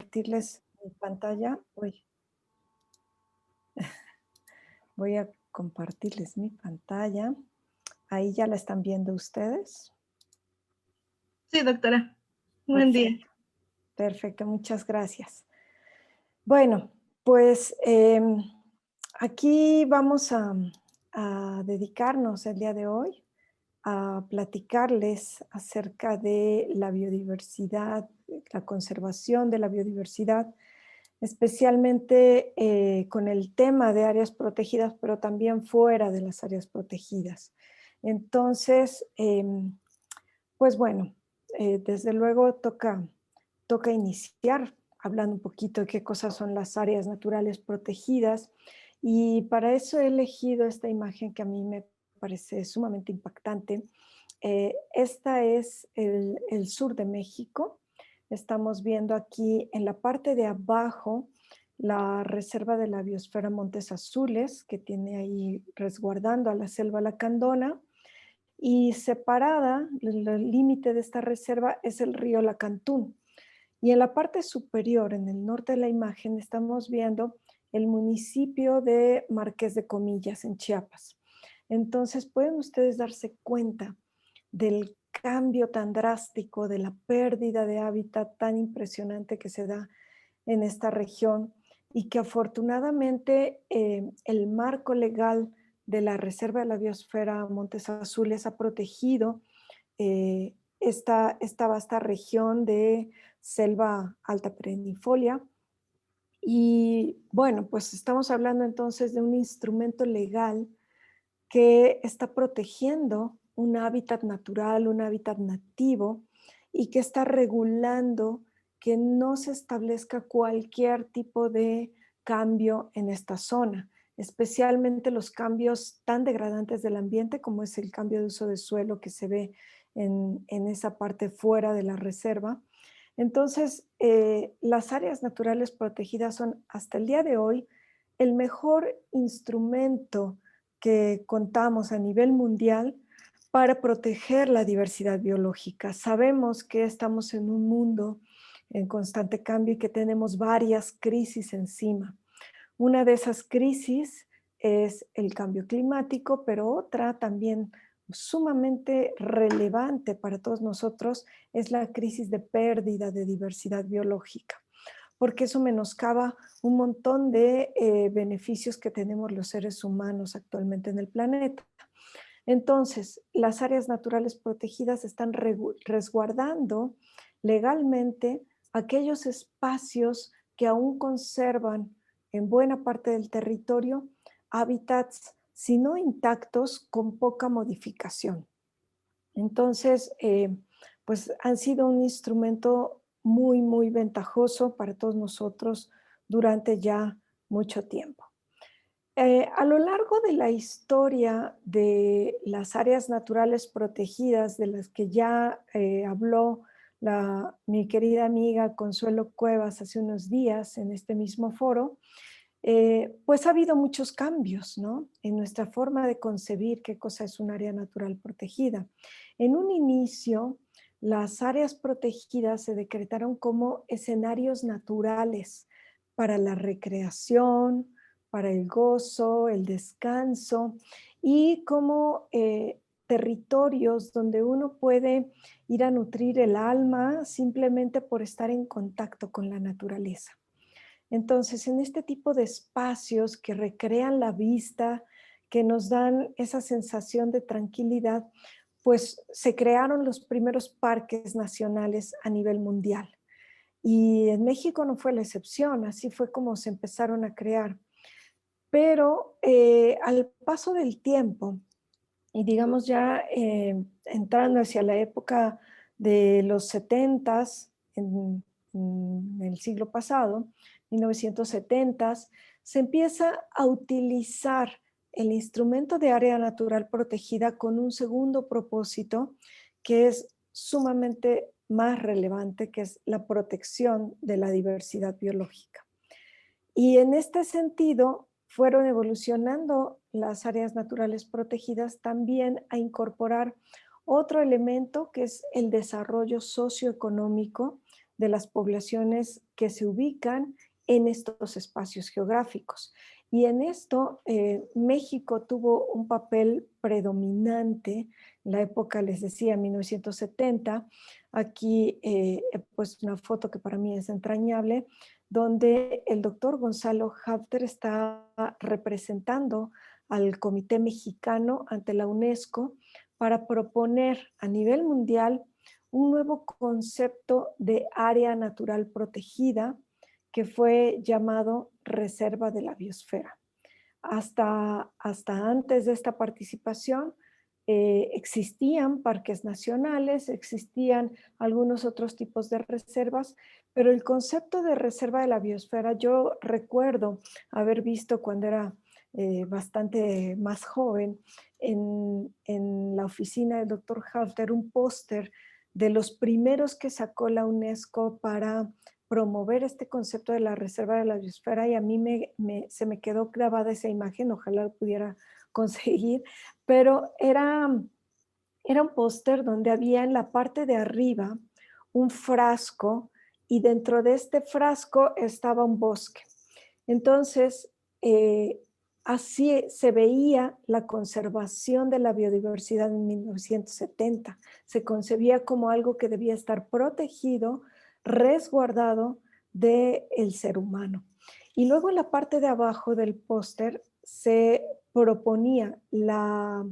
compartirles mi pantalla. Uy, voy a compartirles mi pantalla. Ahí ya la están viendo ustedes. Sí, doctora. Buen día. Perfecto, perfecto, muchas gracias. Bueno, pues aquí vamos a dedicarnos el día de hoy a platicarles acerca de la biodiversidad, la conservación de la biodiversidad, especialmente con el tema de áreas protegidas, pero también fuera de las áreas protegidas. Entonces, pues bueno, desde luego toca iniciar hablando un poquito de qué cosas son las áreas naturales protegidas, y para eso he elegido esta imagen que a mí me parece sumamente impactante. Esta es el sur de México. Estamos viendo aquí en la parte de abajo la reserva de la biosfera Montes Azules, que tiene ahí resguardando a la selva lacandona, y separada, el límite de esta reserva es el río Lacantún. Y en la parte superior, en el norte de la imagen, estamos viendo el municipio de Marqués de Comillas, en Chiapas. Entonces, pueden ustedes darse cuenta del cambio tan drástico, de la pérdida de hábitat tan impresionante que se da en esta región, y que afortunadamente el marco legal de la Reserva de la Biosfera Montes Azules ha protegido esta vasta región de selva alta perennifolia. Y bueno, pues estamos hablando entonces de un instrumento legal que está protegiendo un hábitat natural, un hábitat nativo, y que está regulando que no se establezca cualquier tipo de cambio en esta zona, especialmente los cambios tan degradantes del ambiente como es el cambio de uso de suelo que se ve en esa parte fuera de la reserva. Entonces, las áreas naturales protegidas son hasta el día de hoy el mejor instrumento que contamos a nivel mundial para proteger la diversidad biológica. Sabemos que estamos en un mundo en constante cambio y que tenemos varias crisis encima. Una de esas crisis es el cambio climático, pero otra también sumamente relevante para todos nosotros es la crisis de pérdida de diversidad biológica, porque eso menoscaba un montón de beneficios que tenemos los seres humanos actualmente en el planeta. Entonces, las áreas naturales protegidas están resguardando legalmente aquellos espacios que aún conservan en buena parte del territorio hábitats, si no intactos, con poca modificación. Entonces, pues han sido un instrumento muy, muy ventajoso para todos nosotros durante ya mucho tiempo. A lo largo de la historia de las áreas naturales protegidas, de las que ya habló mi querida amiga Consuelo Cuevas hace unos días en este mismo foro, pues ha habido muchos cambios, ¿no? En nuestra forma de concebir qué cosa es un área natural protegida. En un inicio, las áreas protegidas se decretaron como escenarios naturales para la recreación, para el gozo, el descanso, y como territorios donde uno puede ir a nutrir el alma simplemente por estar en contacto con la naturaleza. Entonces, en este tipo de espacios que recrean la vista, que nos dan esa sensación de tranquilidad, pues se crearon los primeros parques nacionales a nivel mundial. Y en México no fue la excepción, así fue como se empezaron a crear. Pero al paso del tiempo, y digamos ya entrando hacia la época de los setentas, en el siglo pasado, 1970s, se empieza a utilizar el instrumento de área natural protegida con un segundo propósito que es sumamente más relevante, que es la protección de la diversidad biológica. Y en este sentido, fueron evolucionando las áreas naturales protegidas también a incorporar otro elemento que es el desarrollo socioeconómico de las poblaciones que se ubican en estos espacios geográficos. Y en esto México tuvo un papel predominante en la época, les decía, 1970. Aquí he puesto una foto que para mí es entrañable, donde el doctor Gonzalo Hafter está representando al Comité Mexicano ante la UNESCO para proponer a nivel mundial un nuevo concepto de área natural protegida que fue llamado Reserva de la Biosfera. Hasta antes de esta participación existían parques nacionales, existían algunos otros tipos de reservas, pero el concepto de reserva de la biosfera yo recuerdo haber visto cuando era bastante más joven en la oficina del doctor Halter un póster de los primeros que sacó la UNESCO para promover este concepto de la reserva de la biosfera y a mí se me quedó grabada esa imagen, ojalá lo pudiera conseguir, pero era un póster donde había en la parte de arriba un frasco y dentro de este frasco estaba un bosque. Entonces, así se veía la conservación de la biodiversidad en 1970. Se concebía como algo que debía estar protegido, resguardado del ser humano. Y luego en la parte de abajo del póster se proponía la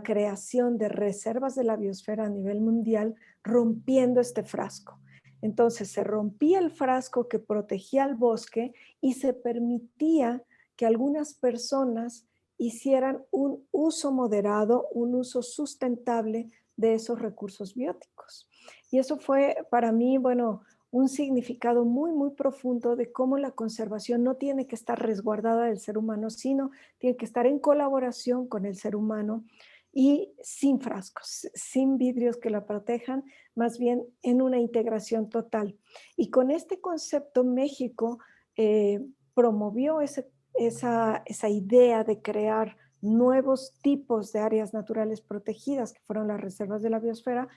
creación de reservas de la biosfera a nivel mundial rompiendo este frasco. Entonces se rompía el frasco que protegía al bosque y se permitía que algunas personas hicieran un uso moderado, un uso sustentable de esos recursos bióticos. Y eso fue para mí, bueno, un significado muy, muy profundo de cómo la conservación no tiene que estar resguardada del ser humano, sino tiene que estar en colaboración con el ser humano y sin frascos, sin vidrios que la protejan, más bien en una integración total. Y con este concepto México promovió esa idea de crear nuevos tipos de áreas naturales protegidas, que fueron las reservas de la biosfera,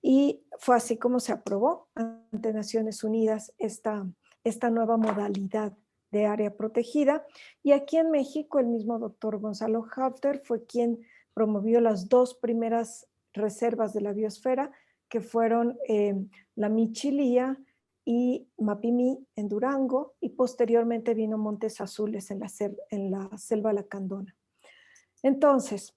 y fue así como se aprobó ante Naciones Unidas esta nueva modalidad de área protegida. Y aquí en México el mismo doctor Gonzalo Hafter fue quien promovió las dos primeras reservas de la biosfera, que fueron la Michilía y Mapimí en Durango, y posteriormente vino Montes Azules en la selva lacandona. Entonces,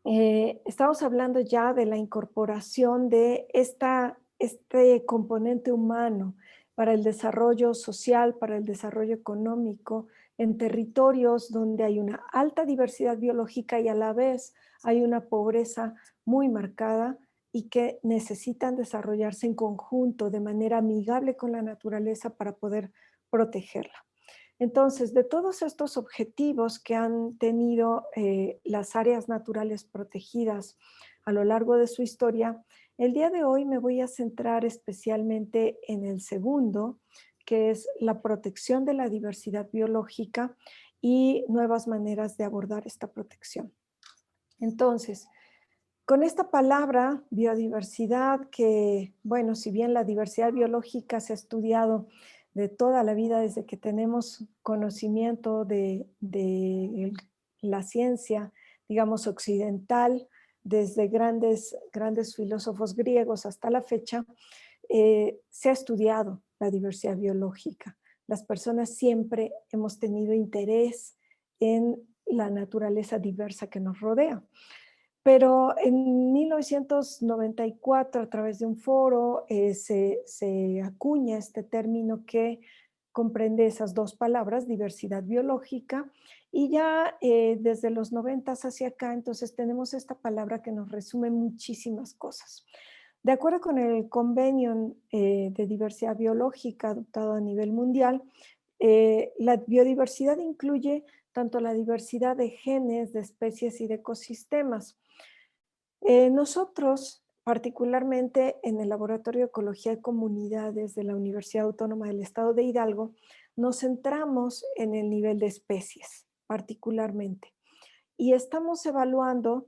estamos hablando ya de la incorporación de este componente humano para el desarrollo social, para el desarrollo económico, en territorios donde hay una alta diversidad biológica y a la vez hay una pobreza muy marcada y que necesitan desarrollarse en conjunto de manera amigable con la naturaleza para poder protegerla. Entonces, de todos estos objetivos que han tenido las áreas naturales protegidas a lo largo de su historia, el día de hoy me voy a centrar especialmente en el segundo, que es la protección de la diversidad biológica y nuevas maneras de abordar esta protección. Entonces, con esta palabra biodiversidad, que, bueno, si bien la diversidad biológica se ha estudiado de toda la vida desde que tenemos conocimiento de la ciencia, digamos, occidental, desde grandes filósofos griegos hasta la fecha, se ha estudiado la diversidad biológica. Las personas siempre hemos tenido interés en la naturaleza diversa que nos rodea. Pero en 1994, a través de un foro, se acuña este término que comprende esas dos palabras, diversidad biológica, y ya desde los 90 hacia acá, entonces tenemos esta palabra que nos resume muchísimas cosas. De acuerdo con el convenio de diversidad biológica adoptado a nivel mundial, la biodiversidad incluye tanto la diversidad de genes, de especies y de ecosistemas. Nosotros, particularmente en el Laboratorio de Ecología de Comunidades de la Universidad Autónoma del Estado de Hidalgo, nos centramos en el nivel de especies, particularmente. Y estamos evaluando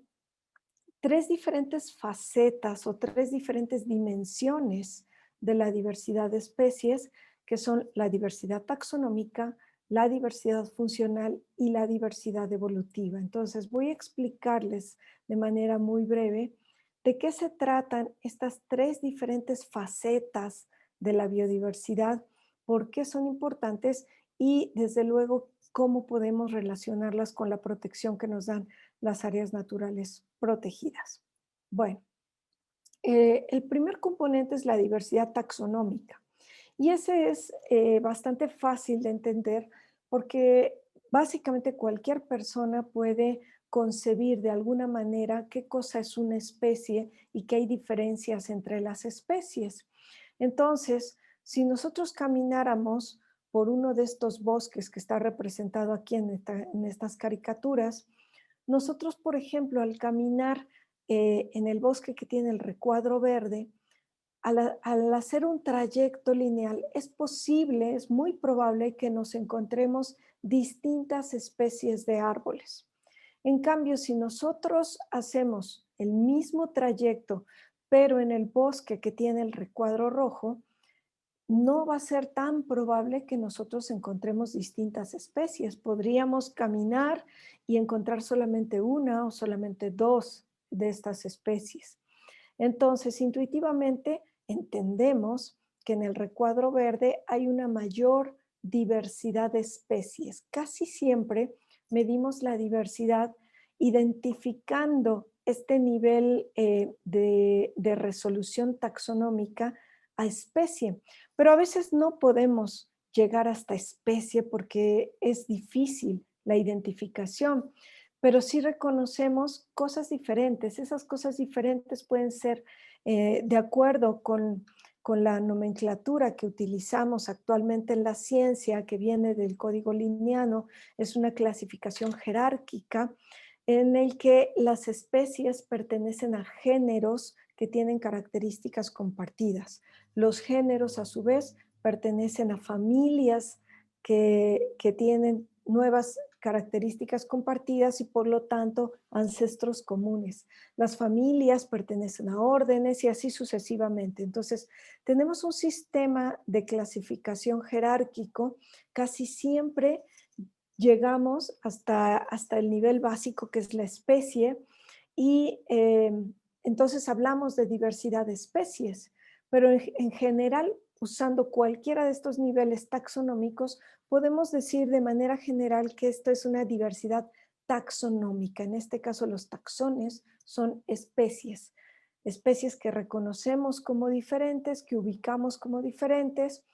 tres diferentes facetas o tres diferentes dimensiones de la diversidad de especies, que son la diversidad taxonómica, la diversidad funcional y la diversidad evolutiva. Entonces, voy a explicarles de manera muy breve de qué se tratan estas tres diferentes facetas de la biodiversidad, por qué son importantes y, desde luego, cómo podemos relacionarlas con la protección que nos dan las áreas naturales protegidas. Bueno, el primer componente es la diversidad taxonómica. Y ese es bastante fácil de entender porque básicamente cualquier persona puede concebir de alguna manera qué cosa es una especie y que hay diferencias entre las especies. Entonces, si nosotros camináramos por uno de estos bosques que está representado aquí en estas caricaturas, nosotros, por ejemplo, al caminar en el bosque que tiene el recuadro verde, al hacer un trayecto lineal, es posible, es muy probable que nos encontremos distintas especies de árboles. En cambio, si nosotros hacemos el mismo trayecto, pero en el bosque que tiene el recuadro rojo, no va a ser tan probable que nosotros encontremos distintas especies. Podríamos caminar y encontrar solamente una o solamente dos de estas especies. Entonces, intuitivamente entendemos que en el recuadro verde hay una mayor diversidad de especies. Casi siempre medimos la diversidad identificando este nivel de resolución taxonómica a especie, pero a veces no podemos llegar hasta especie porque es difícil la identificación, pero sí reconocemos cosas diferentes. Esas cosas diferentes pueden ser de acuerdo con la nomenclatura que utilizamos actualmente en la ciencia, que viene del código linneano. Es una clasificación jerárquica en el que las especies pertenecen a géneros que tienen características compartidas. Los géneros, a su vez, pertenecen a familias que tienen nuevas características compartidas y, por lo tanto, ancestros comunes. Las familias pertenecen a órdenes y así sucesivamente. Entonces, tenemos un sistema de clasificación jerárquico. Casi siempre llegamos hasta el nivel básico, que es la especie, y entonces hablamos de diversidad de especies, pero en general, usando cualquiera de estos niveles taxonómicos, podemos decir de manera general que esto es una diversidad taxonómica. En este caso, los taxones son especies, especies que reconocemos como diferentes, que ubicamos como diferentes,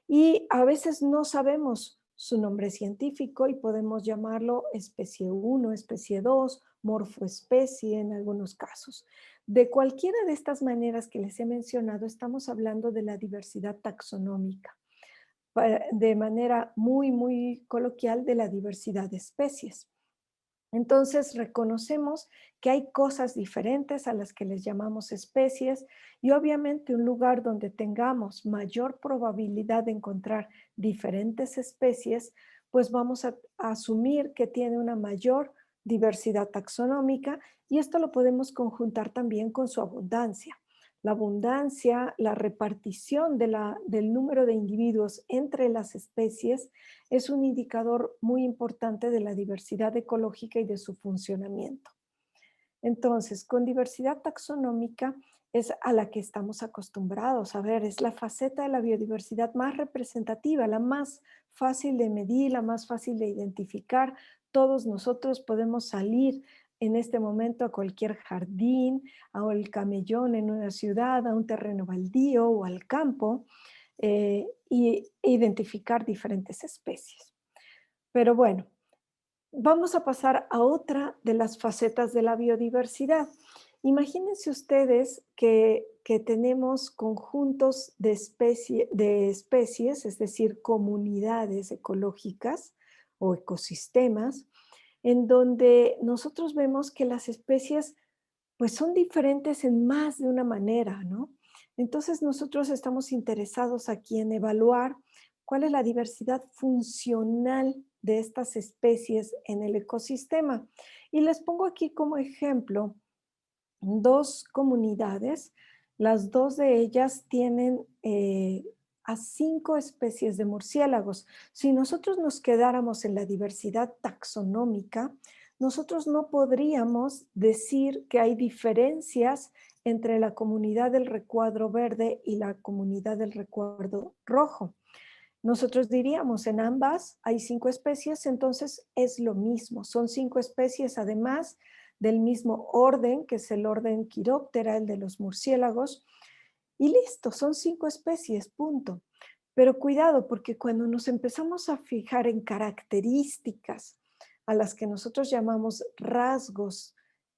y a veces no sabemos su nombre científico y podemos llamarlo especie 1, especie 2, morfoespecie en algunos casos. De cualquiera de estas maneras que les he mencionado, estamos hablando de la diversidad taxonómica, de manera muy, muy coloquial, de la diversidad de especies. Entonces reconocemos que hay cosas diferentes a las que les llamamos especies y obviamente un lugar donde tengamos mayor probabilidad de encontrar diferentes especies, pues vamos a asumir que tiene una mayor diversidad taxonómica, y esto lo podemos conjuntar también con su abundancia. La abundancia, la repartición del número de individuos entre las especies es un indicador muy importante de la diversidad ecológica y de su funcionamiento. Entonces, con diversidad taxonómica es a la que estamos acostumbrados a ver, es la faceta de la biodiversidad más representativa, la más fácil de medir, la más fácil de identificar. Todos nosotros podemos salir en este momento a cualquier jardín, al camellón en una ciudad, a un terreno baldío o al campo, e identificar diferentes especies. Pero bueno, vamos a pasar a otra de las facetas de la biodiversidad. Imagínense ustedes que tenemos conjuntos de especies, es decir, comunidades ecológicas o ecosistemas, en donde nosotros vemos que las especies pues son diferentes en más de una manera, ¿no? Entonces nosotros estamos interesados aquí en evaluar cuál es la diversidad funcional de estas especies en el ecosistema. Y les pongo aquí como ejemplo dos comunidades Las dos de ellas tienen a 5 especies de murciélagos. Si nosotros nos quedáramos en la diversidad taxonómica, nosotros no podríamos decir que hay diferencias entre la comunidad del recuadro verde y la comunidad del recuadro rojo. Nosotros diríamos, en ambas hay 5 especies, entonces es lo mismo. Son 5 especies, además del mismo orden, que es el orden Chiroptera, el de los murciélagos. Y listo, son 5 especies, punto. Pero cuidado, porque cuando nos empezamos a fijar en características a las que nosotros llamamos rasgos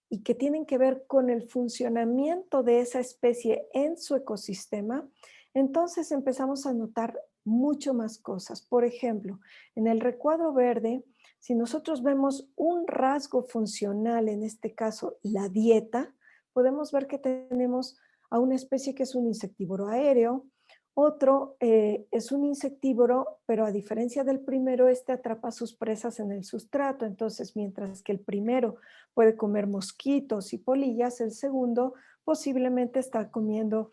y que tienen que ver con el funcionamiento de esa especie en su ecosistema, entonces empezamos a notar mucho más cosas. Por ejemplo, en el recuadro verde, si nosotros vemos un rasgo funcional, en este caso la dieta, podemos ver que tenemos a una especie que es un insectívoro aéreo, otro es un insectívoro, pero a diferencia del primero, este atrapa sus presas en el sustrato. Entonces, mientras que el primero puede comer mosquitos y polillas, el segundo posiblemente está comiendo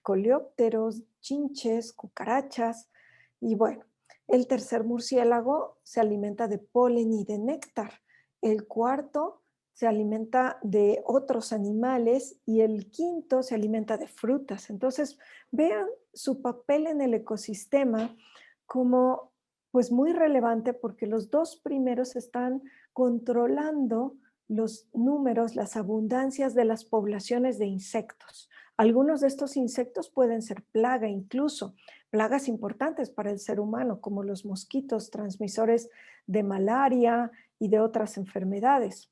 coleópteros, chinches, cucarachas. Y bueno, el tercer murciélago se alimenta de polen y de néctar. El cuarto se alimenta de otros animales y el quinto se alimenta de frutas. Entonces, vean su papel en el ecosistema como pues muy relevante porque los dos primeros están controlando los números, las abundancias de las poblaciones de insectos. Algunos de estos insectos pueden ser plaga, incluso plagas importantes para el ser humano, como los mosquitos transmisores de malaria y de otras enfermedades.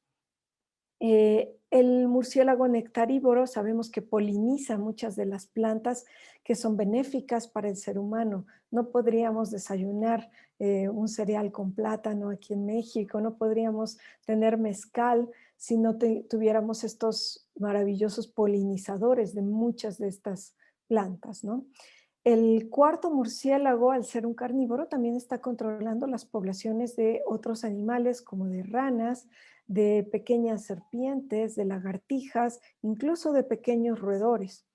El murciélago nectarívoro sabemos que poliniza muchas de las plantas que son benéficas para el ser humano. No podríamos desayunar un cereal con plátano aquí en México, no podríamos tener mezcal si no tuviéramos estos maravillosos polinizadores de muchas de estas plantas, ¿no? El cuarto murciélago, al ser un carnívoro, también está controlando las poblaciones de otros animales como de ranas, de pequeñas serpientes, de lagartijas, incluso de pequeños roedores.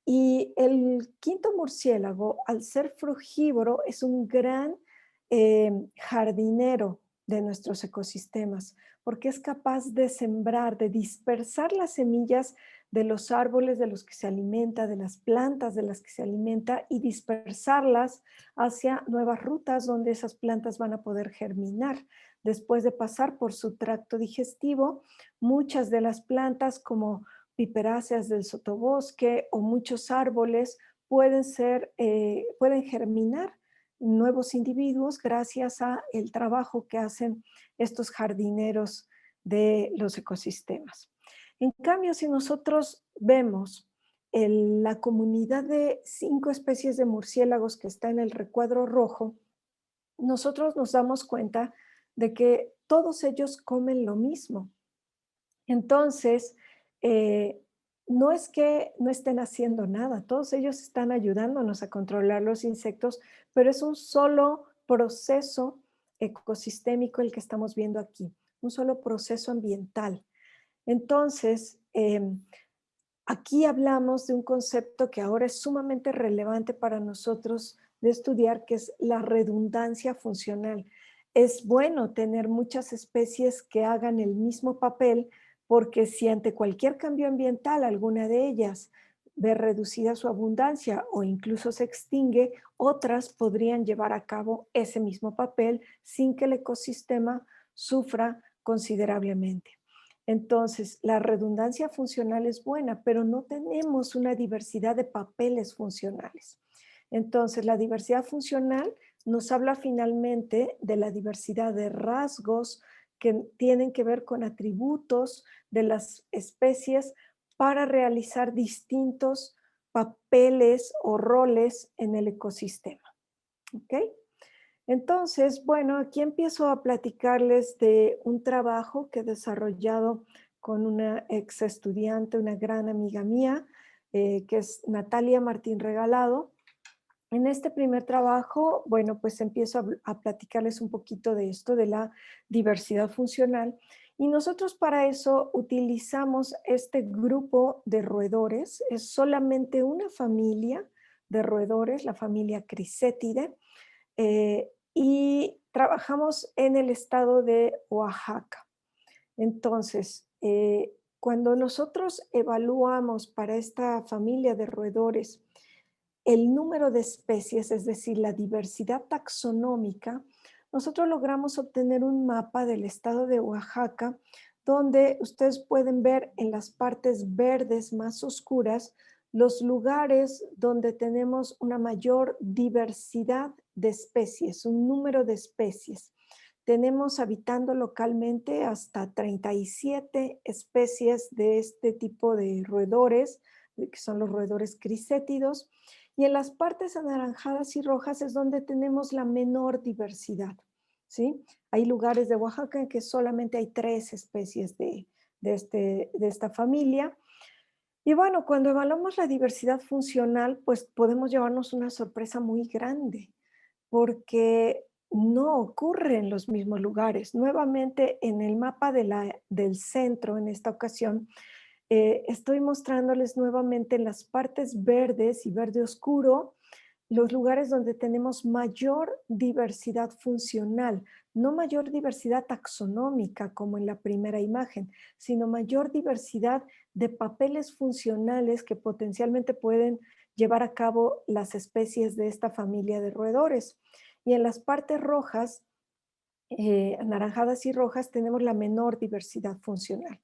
Y el quinto murciélago, al ser frugívoro, es un gran jardinero de nuestros ecosistemas, porque es capaz de sembrar, de dispersar las semillas de los árboles de los que se alimenta, de las plantas de las que se alimenta y dispersarlas hacia nuevas rutas donde esas plantas van a poder germinar. Después de pasar por su tracto digestivo, muchas de las plantas como piperáceas del sotobosque o muchos árboles pueden germinar nuevos individuos gracias a el trabajo que hacen estos jardineros de los ecosistemas. En cambio, si nosotros vemos la comunidad de 5 especies de murciélagos que está en el recuadro rojo, nosotros nos damos cuenta de que todos ellos comen lo mismo. Entonces, eh, no es que no estén haciendo nada, todos ellos están ayudándonos a controlar los insectos, pero es un solo proceso ecosistémico el que estamos viendo aquí, un solo proceso ambiental. Entonces, aquí hablamos de un concepto que ahora es sumamente relevante para nosotros de estudiar, que es la redundancia funcional. Es bueno tener muchas especies que hagan el mismo papel, porque si ante cualquier cambio ambiental alguna de ellas ve reducida su abundancia o incluso se extingue, otras podrían llevar a cabo ese mismo papel sin que el ecosistema sufra considerablemente. Entonces, la redundancia funcional es buena, pero no tenemos una diversidad de papeles funcionales. Entonces, la diversidad funcional nos habla finalmente de la diversidad de rasgos que tienen que ver con atributos de las especies para realizar distintos papeles o roles en el ecosistema. ¿Ok? Entonces, bueno, aquí empiezo a platicarles de un trabajo que he desarrollado con una ex estudiante, una gran amiga mía, que es Natalia Martín Regalado. En este primer trabajo, bueno, pues empiezo a platicarles un poquito de esto, de la diversidad funcional. Y nosotros para eso utilizamos este grupo de roedores. Es solamente una familia de roedores, la familia Crisetidae, y trabajamos en el estado de Oaxaca. Entonces, cuando nosotros evaluamos para esta familia de roedores el número de especies, es decir, la diversidad taxonómica, nosotros logramos obtener un mapa del estado de Oaxaca donde ustedes pueden ver en las partes verdes más oscuras los lugares donde tenemos una mayor diversidad de especies, un número de especies. Tenemos habitando localmente hasta 37 especies de este tipo de roedores, que son los roedores crisétidos, y en las partes anaranjadas y rojas es donde tenemos la menor diversidad, ¿sí? Hay lugares de Oaxaca en que solamente hay 3 especies de esta familia. Y bueno, cuando evaluamos la diversidad funcional, pues podemos llevarnos una sorpresa muy grande, porque no ocurre en los mismos lugares. Nuevamente, en el mapa del centro, en esta ocasión, estoy mostrándoles nuevamente en las partes verdes y verde oscuro los lugares donde tenemos mayor diversidad funcional, no mayor diversidad taxonómica como en la primera imagen, sino mayor diversidad de papeles funcionales que potencialmente pueden llevar a cabo las especies de esta familia de roedores. Y en las partes rojas, anaranjadas y rojas, tenemos la menor diversidad funcional.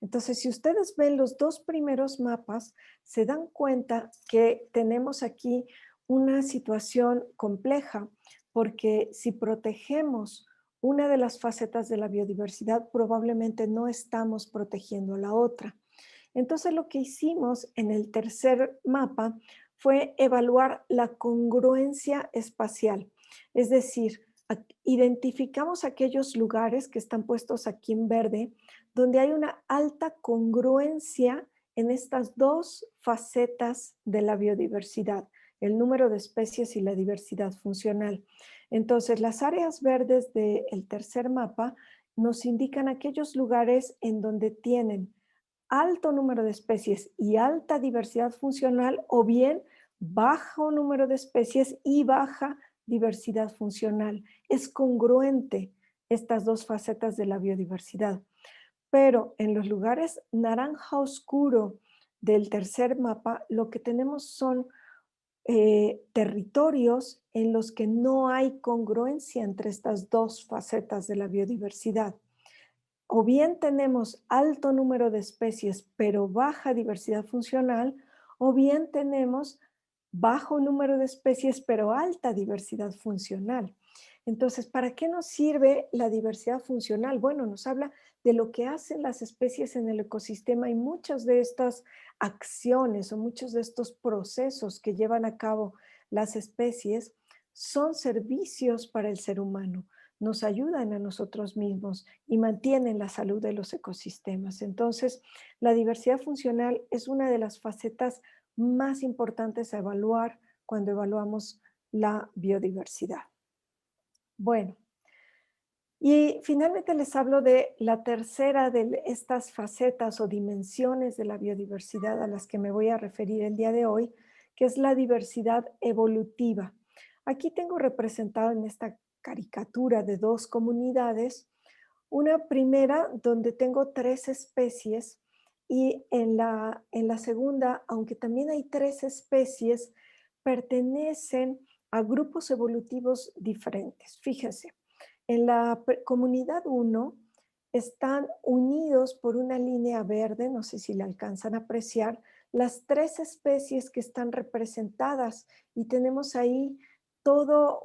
Entonces, si ustedes ven los dos primeros mapas, se dan cuenta que tenemos aquí una situación compleja, porque si protegemos una de las facetas de la biodiversidad, probablemente no estamos protegiendo la otra. Entonces, lo que hicimos en el tercer mapa fue evaluar la congruencia espacial, es decir, identificamos aquellos lugares que están puestos aquí en verde, donde hay una alta congruencia en estas dos facetas de la biodiversidad, el número de especies y la diversidad funcional. Entonces, las áreas verdes del tercer mapa nos indican aquellos lugares en donde tienen alto número de especies y alta diversidad funcional, o bien bajo número de especies y baja diversidad funcional. Es congruente estas dos facetas de la biodiversidad. Pero en los lugares naranja oscuro del tercer mapa, lo que tenemos son territorios en los que no hay congruencia entre estas dos facetas de la biodiversidad. O bien tenemos alto número de especies, pero baja diversidad funcional, o bien tenemos bajo número de especies, pero alta diversidad funcional. Entonces, ¿para qué nos sirve la diversidad funcional? Bueno, nos habla de lo que hacen las especies en el ecosistema, y muchas de estas acciones o muchos de estos procesos que llevan a cabo las especies son servicios para el ser humano, nos ayudan a nosotros mismos y mantienen la salud de los ecosistemas. Entonces, la diversidad funcional es una de las facetas más importantes a evaluar cuando evaluamos la biodiversidad. Bueno, y finalmente les hablo de la tercera de estas facetas o dimensiones de la biodiversidad a las que me voy a referir el día de hoy, que es la diversidad evolutiva. Aquí tengo representado en esta caricatura de dos comunidades, una primera donde tengo 3 especies, y en la segunda, aunque también hay 3 especies, pertenecen a grupos evolutivos diferentes. Fíjense, en la comunidad 1 están unidos por una línea verde, no sé si la alcanzan a apreciar, las 3 especies que están representadas, y tenemos ahí todo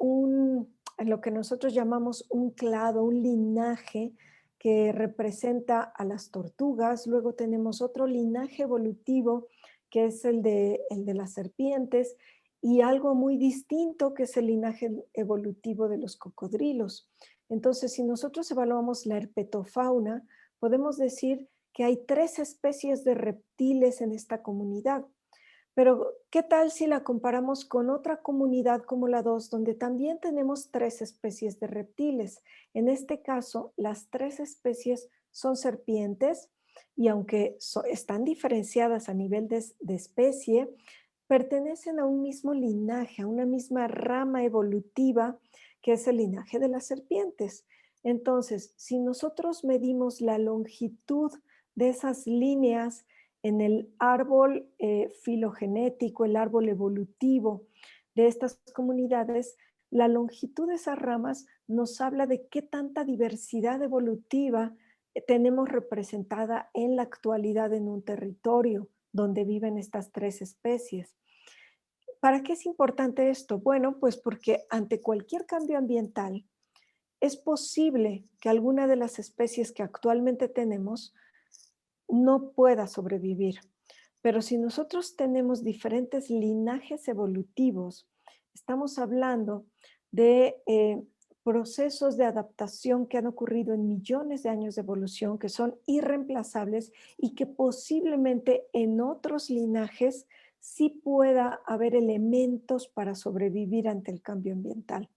lo que nosotros llamamos un clado, un linaje que representa a las tortugas. Luego tenemos otro linaje evolutivo que es el de las serpientes, y algo muy distinto que es el linaje evolutivo de los cocodrilos. Entonces, si nosotros evaluamos la herpetofauna, podemos decir que hay 3 especies de reptiles en esta comunidad. Pero, ¿qué tal si la comparamos con otra comunidad como la 2, donde también tenemos 3 especies de reptiles? En este caso, las 3 especies son serpientes y aunque están diferenciadas a nivel de especie, pertenecen a un mismo linaje, a una misma rama evolutiva que es el linaje de las serpientes. Entonces, si nosotros medimos la longitud de esas líneas en el árbol filogenético, el árbol evolutivo de estas comunidades, la longitud de esas ramas nos habla de qué tanta diversidad evolutiva tenemos representada en la actualidad en un territorio donde viven estas tres especies. ¿Para qué es importante esto? Bueno, pues porque ante cualquier cambio ambiental es posible que alguna de las especies que actualmente tenemos no pueda sobrevivir. Pero si nosotros tenemos diferentes linajes evolutivos, estamos hablando de procesos de adaptación que han ocurrido en millones de años de evolución, que son irreemplazables y que posiblemente en otros linajes sí pueda haber elementos para sobrevivir ante el cambio ambiental.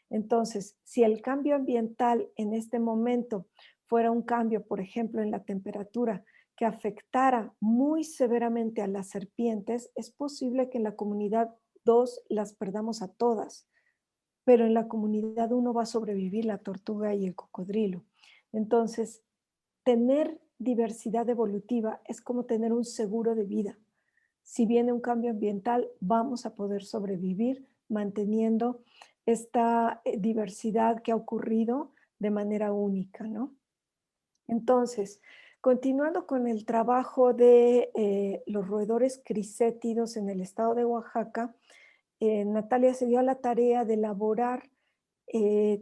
Entonces, si el cambio ambiental en este momento fuera un cambio, por ejemplo, en la temperatura que afectara muy severamente a las serpientes, es posible que en la comunidad 2 las perdamos a todas, pero en la comunidad 1 va a sobrevivir la tortuga y el cocodrilo. Entonces, tener diversidad evolutiva es como tener un seguro de vida. Si viene un cambio ambiental, vamos a poder sobrevivir manteniendo esta diversidad que ha ocurrido de manera única, ¿no? Entonces, continuando con el trabajo de los roedores crisétidos en el estado de Oaxaca, Natalia se dio a la tarea de elaborar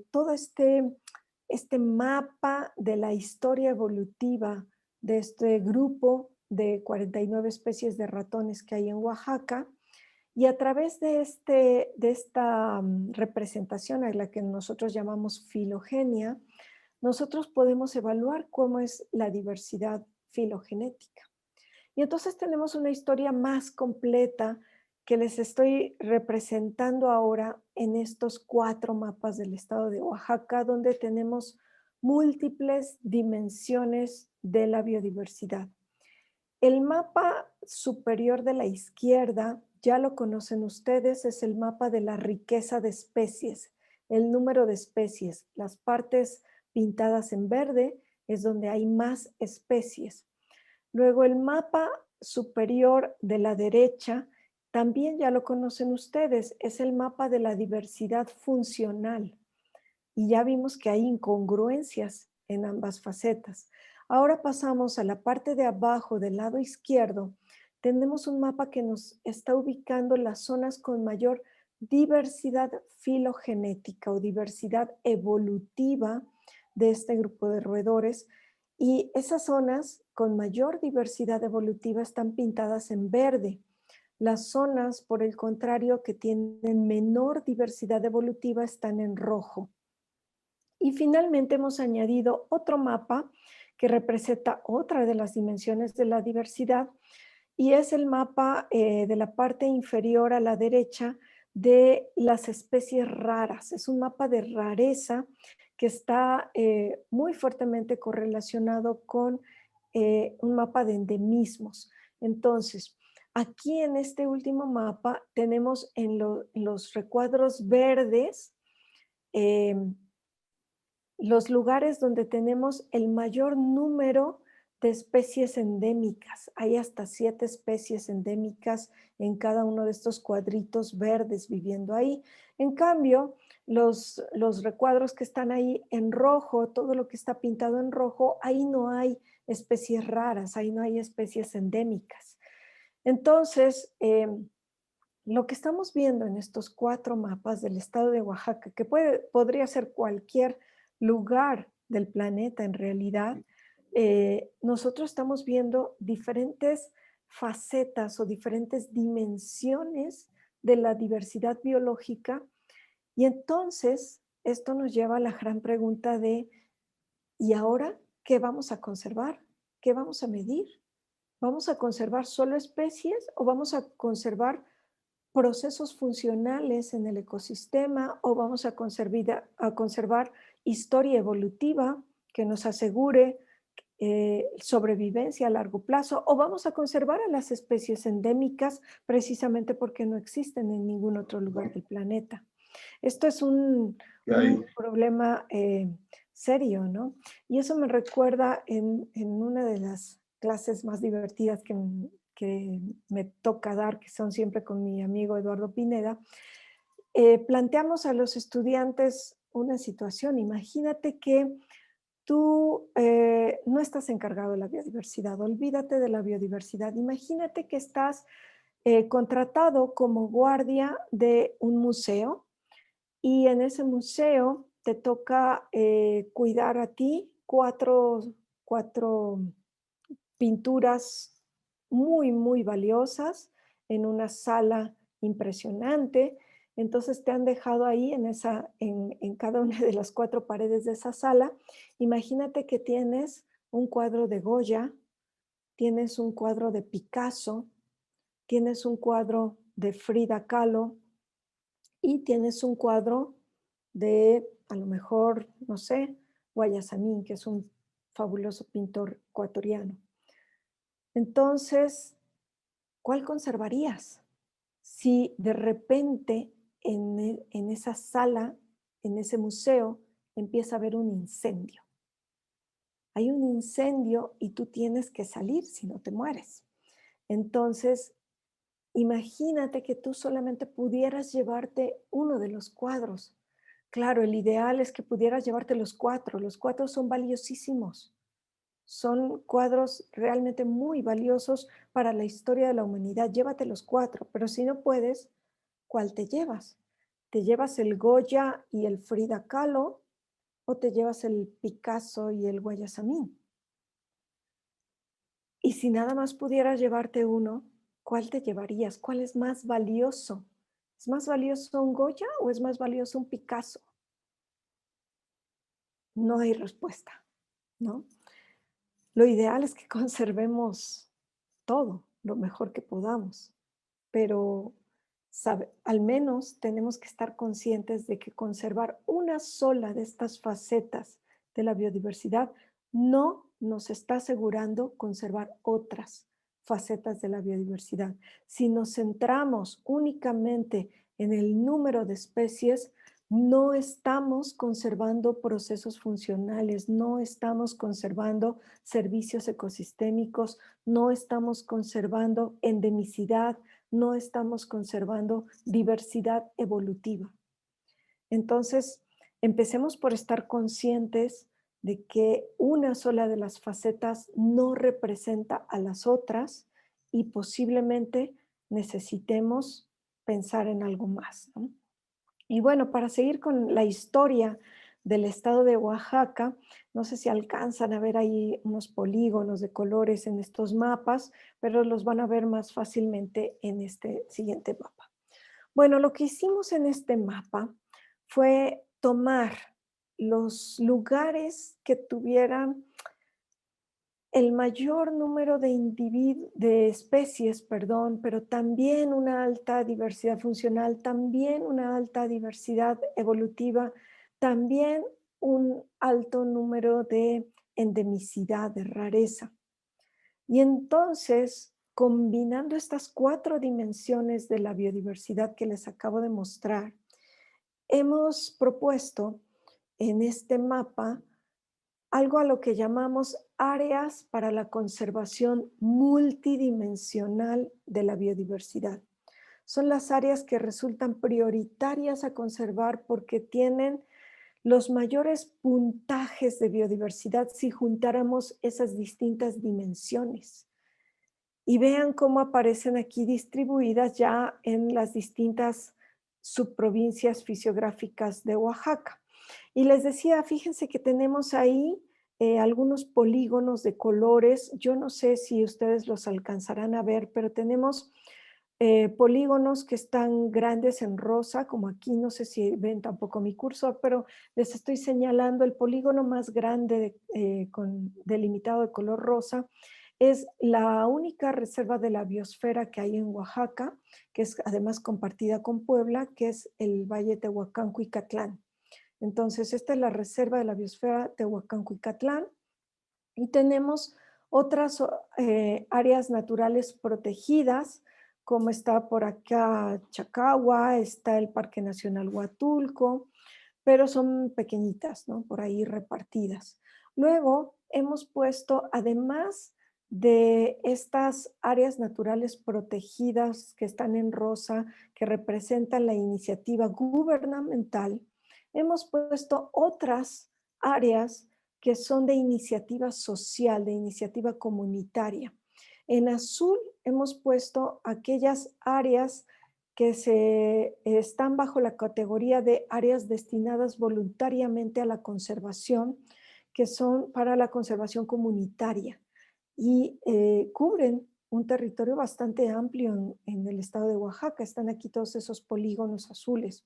todo este mapa de la historia evolutiva de este grupo de 49 especies de ratones que hay en Oaxaca. Y a través de esta representación a la que nosotros llamamos filogenia, nosotros podemos evaluar cómo es la diversidad filogenética. Y entonces tenemos una historia más completa que les estoy representando ahora en estos 4 mapas del estado de Oaxaca, donde tenemos múltiples dimensiones de la biodiversidad. El mapa superior de la izquierda, ya lo conocen ustedes, es el mapa de la riqueza de especies, el número de especies. Las partes pintadas en verde es donde hay más especies. Luego el mapa superior de la derecha, también ya lo conocen ustedes, es el mapa de la diversidad funcional. Y ya vimos que hay incongruencias en ambas facetas. Ahora pasamos a la parte de abajo del lado izquierdo. Tenemos un mapa que nos está ubicando las zonas con mayor diversidad filogenética o diversidad evolutiva de este grupo de roedores. Y esas zonas con mayor diversidad evolutiva están pintadas en verde. Las zonas, por el contrario, que tienen menor diversidad evolutiva están en rojo. Y finalmente hemos añadido otro mapa que representa otra de las dimensiones de la diversidad y es el mapa de la parte inferior a la derecha de las especies raras. Es un mapa de rareza que está muy fuertemente correlacionado con un mapa de endemismos. Entonces, aquí en este último mapa tenemos en los recuadros verdes los lugares donde tenemos el mayor número de especies endémicas. Hay hasta 7 especies endémicas en cada uno de estos cuadritos verdes viviendo ahí. En cambio, los recuadros que están ahí en rojo, todo lo que está pintado en rojo, ahí no hay especies raras, ahí no hay especies endémicas. Entonces, lo que estamos viendo en estos 4 mapas del estado de Oaxaca, que podría ser cualquier lugar del planeta en realidad, nosotros estamos viendo diferentes facetas o diferentes dimensiones de la diversidad biológica y entonces esto nos lleva a la gran pregunta de, ¿y ahora qué vamos a conservar? ¿Qué vamos a medir? ¿Vamos a conservar solo especies o vamos a conservar procesos funcionales en el ecosistema o vamos a conservar historia evolutiva que nos asegure sobrevivencia a largo plazo, o vamos a conservar a las especies endémicas precisamente porque no existen en ningún otro lugar del planeta. Esto es un problema serio, ¿no? Y eso me recuerda en una de las clases más divertidas que me toca dar, que son siempre con mi amigo Eduardo Pineda. Planteamos a los estudiantes una situación. Imagínate que tú no estás encargado de la biodiversidad, olvídate de la biodiversidad. Imagínate que estás contratado como guardia de un museo y en ese museo te toca cuidar a ti cuatro pinturas muy, muy valiosas en una sala impresionante. Entonces te han dejado ahí en cada una de las cuatro paredes de esa sala. Imagínate que tienes un cuadro de Goya, tienes un cuadro de Picasso, tienes un cuadro de Frida Kahlo y tienes un cuadro de, a lo mejor, no sé, Guayasamín, que es un fabuloso pintor ecuatoriano. Entonces, ¿cuál conservarías? Si de repente en esa sala, en ese museo, empieza a haber un incendio. Hay un incendio y tú tienes que salir si no te mueres. Entonces, imagínate que tú solamente pudieras llevarte uno de los cuadros. Claro, el ideal es que pudieras llevarte los cuatro. Los cuatro son valiosísimos. Son cuadros realmente muy valiosos para la historia de la humanidad. Llévate los cuatro, pero si no puedes, ¿cuál te llevas? ¿Te llevas el Goya y el Frida Kahlo o te llevas el Picasso y el Guayasamín? Y si nada más pudieras llevarte uno, ¿cuál te llevarías? ¿Cuál es más valioso? ¿Es más valioso un Goya o es más valioso un Picasso? No hay respuesta, ¿no? Lo ideal es que conservemos todo lo mejor que podamos, pero al menos tenemos que estar conscientes de que conservar una sola de estas facetas de la biodiversidad no nos está asegurando conservar otras facetas de la biodiversidad. Si nos centramos únicamente en el número de especies, no estamos conservando procesos funcionales, no estamos conservando servicios ecosistémicos, no estamos conservando endemicidad, no estamos conservando diversidad evolutiva. Entonces, empecemos por estar conscientes de que una sola de las facetas no representa a las otras y posiblemente necesitemos pensar en algo más, ¿no? Y bueno, para seguir con la historia del estado de Oaxaca, no sé si alcanzan a ver ahí unos polígonos de colores en estos mapas, pero los van a ver más fácilmente en este siguiente mapa. Bueno, lo que hicimos en este mapa fue tomar los lugares que tuvieran el mayor número de especies, perdón, pero también una alta diversidad funcional, también una alta diversidad evolutiva, también un alto número de endemicidad, de rareza. Y entonces, combinando estas cuatro dimensiones de la biodiversidad que les acabo de mostrar, hemos propuesto en este mapa algo a lo que llamamos áreas para la conservación multidimensional de la biodiversidad. Son las áreas que resultan prioritarias a conservar porque tienen los mayores puntajes de biodiversidad si juntáramos esas distintas dimensiones. Y vean cómo aparecen aquí distribuidas ya en las distintas subprovincias fisiográficas de Oaxaca. Y les decía, fíjense que tenemos ahí algunos polígonos de colores. Yo no sé si ustedes los alcanzarán a ver, pero tenemos polígonos que están grandes en rosa, como aquí, no sé si ven tampoco mi cursor, pero les estoy señalando el polígono más grande delimitado de color rosa. Es la única reserva de la biosfera que hay en Oaxaca, que es además compartida con Puebla, que es el Valle Tehuacán-Cuicatlán. Entonces, esta es la reserva de la biosfera Tehuacán-Cuicatlán. Y tenemos otras áreas naturales protegidas, como está por acá Chacagua, está el Parque Nacional Huatulco, pero son pequeñitas, ¿no? Por ahí repartidas. Luego hemos puesto, además de estas áreas naturales protegidas que están en rosa, que representan la iniciativa gubernamental, hemos puesto otras áreas que son de iniciativa social, de iniciativa comunitaria. En azul hemos puesto aquellas áreas que están bajo la categoría de áreas destinadas voluntariamente a la conservación, que son para la conservación comunitaria y cubren un territorio bastante amplio en el estado de Oaxaca. Están aquí todos esos polígonos azules.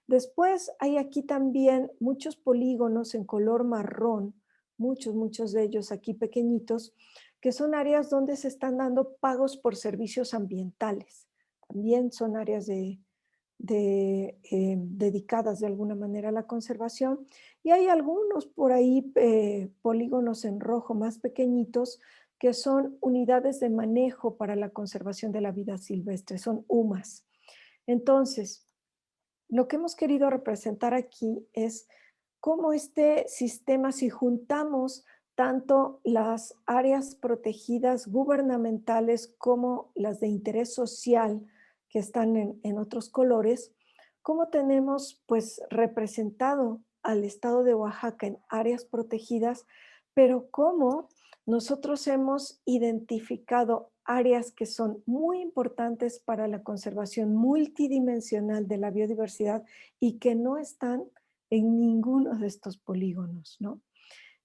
Después hay aquí también muchos polígonos en color marrón, muchos de ellos aquí pequeñitos, que son áreas donde se están dando pagos por servicios ambientales. También son áreas dedicadas de alguna manera a la conservación. Y hay algunos por ahí polígonos en rojo más pequeñitos que son unidades de manejo para la conservación de la vida silvestre, son UMAS. Entonces, lo que hemos querido representar aquí es cómo este sistema, si juntamos tanto las áreas protegidas gubernamentales como las de interés social que están en otros colores, cómo tenemos pues representado al estado de Oaxaca en áreas protegidas, pero cómo nosotros hemos identificado áreas que son muy importantes para la conservación multidimensional de la biodiversidad y que no están en ninguno de estos polígonos, ¿no?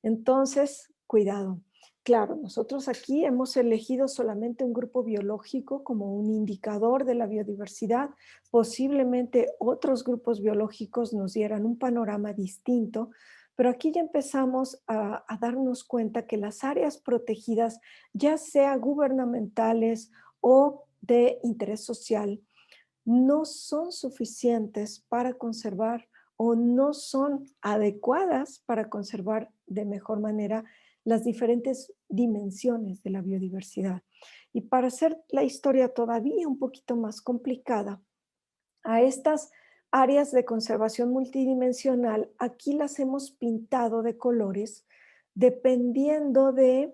Entonces, cuidado. Claro, nosotros aquí hemos elegido solamente un grupo biológico como un indicador de la biodiversidad. Posiblemente otros grupos biológicos nos dieran un panorama distinto, pero aquí ya empezamos a darnos cuenta que las áreas protegidas, ya sea gubernamentales o de interés social, no son suficientes para conservar o no son adecuadas para conservar de mejor manera las diferentes dimensiones de la biodiversidad. Y para hacer la historia todavía un poquito más complicada, a estas áreas de conservación multidimensional, aquí las hemos pintado de colores dependiendo de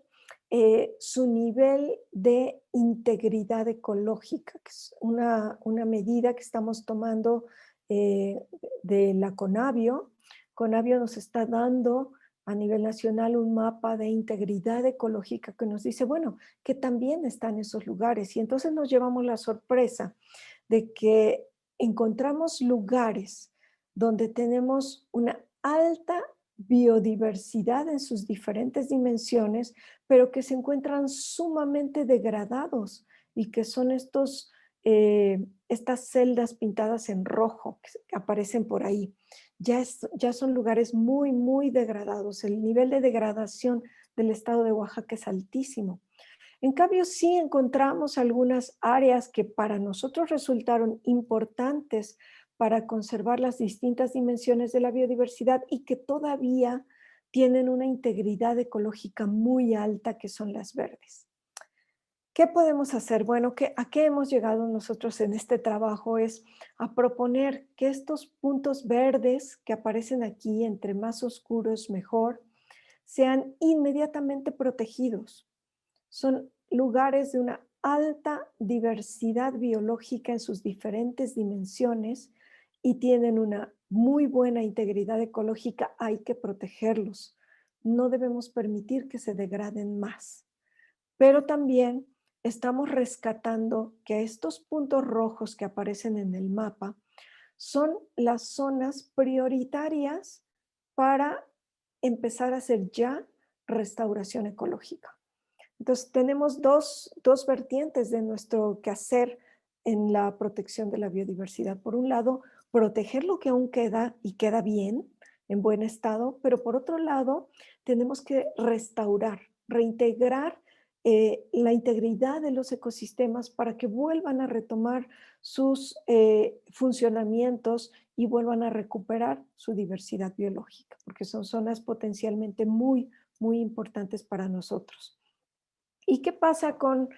su nivel de integridad ecológica, que es una medida que estamos tomando de la Conavio. Conavio nos está dando a nivel nacional un mapa de integridad ecológica que nos dice, bueno, que también están esos lugares. Y entonces nos llevamos la sorpresa de que encontramos lugares donde tenemos una alta biodiversidad en sus diferentes dimensiones, pero que se encuentran sumamente degradados y que son estas celdas pintadas en rojo que aparecen por ahí. Ya son lugares muy degradados. El nivel de degradación del estado de Oaxaca es altísimo. En cambio, sí encontramos algunas áreas que para nosotros resultaron importantes para conservar las distintas dimensiones de la biodiversidad y que todavía tienen una integridad ecológica muy alta, que son las verdes. ¿Qué podemos hacer? Bueno, ¿a qué hemos llegado nosotros en este trabajo? Es a proponer que estos puntos verdes que aparecen aquí, entre más oscuros mejor, sean inmediatamente protegidos. Son lugares de una alta diversidad biológica en sus diferentes dimensiones y tienen una muy buena integridad ecológica. Hay que protegerlos. No debemos permitir que se degraden más. Pero también estamos rescatando que estos puntos rojos que aparecen en el mapa son las zonas prioritarias para empezar a hacer ya restauración ecológica. Entonces, tenemos dos vertientes de nuestro quehacer en la protección de la biodiversidad. Por un lado, proteger lo que aún queda y queda bien, en buen estado, pero por otro lado, tenemos que restaurar, reintegrar la integridad de los ecosistemas para que vuelvan a retomar sus funcionamientos y vuelvan a recuperar su diversidad biológica, porque son zonas potencialmente muy importantes para nosotros. ¿Y qué pasa con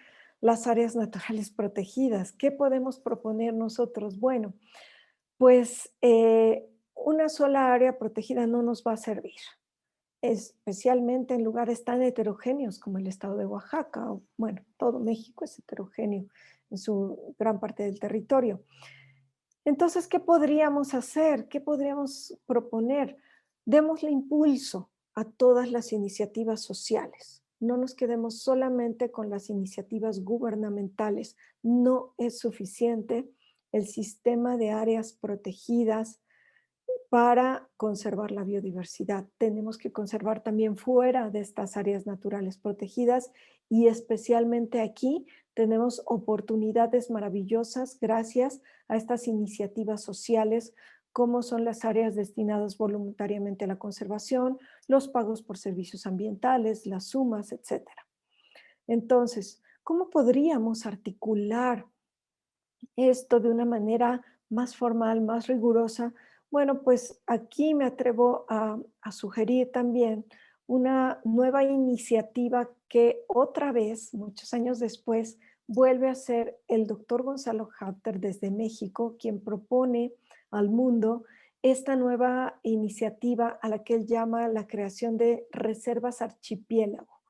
las áreas naturales protegidas? ¿Qué podemos proponer nosotros? Bueno, pues una sola área protegida no nos va a servir, especialmente en lugares tan heterogéneos como el estado de Oaxaca, o bueno, todo México es heterogéneo en su gran parte del territorio. Entonces, ¿qué podríamos hacer? ¿Qué podríamos proponer? Démosle impulso a todas las iniciativas sociales. No nos quedemos solamente con las iniciativas gubernamentales. No es suficiente el sistema de áreas protegidas para conservar la biodiversidad. Tenemos que conservar también fuera de estas áreas naturales protegidas y especialmente aquí tenemos oportunidades maravillosas gracias a estas iniciativas sociales como son las áreas destinadas voluntariamente a la conservación, los pagos por servicios ambientales, las sumas, etcétera. Entonces, ¿cómo podríamos articular esto de una manera más formal, más rigurosa? Bueno, pues aquí me atrevo a sugerir también una nueva iniciativa que otra vez, muchos años después, vuelve a ser el doctor Gonzalo Hafter desde México, quien propone al mundo esta nueva iniciativa a la que él llama la creación de reservas archipiélago,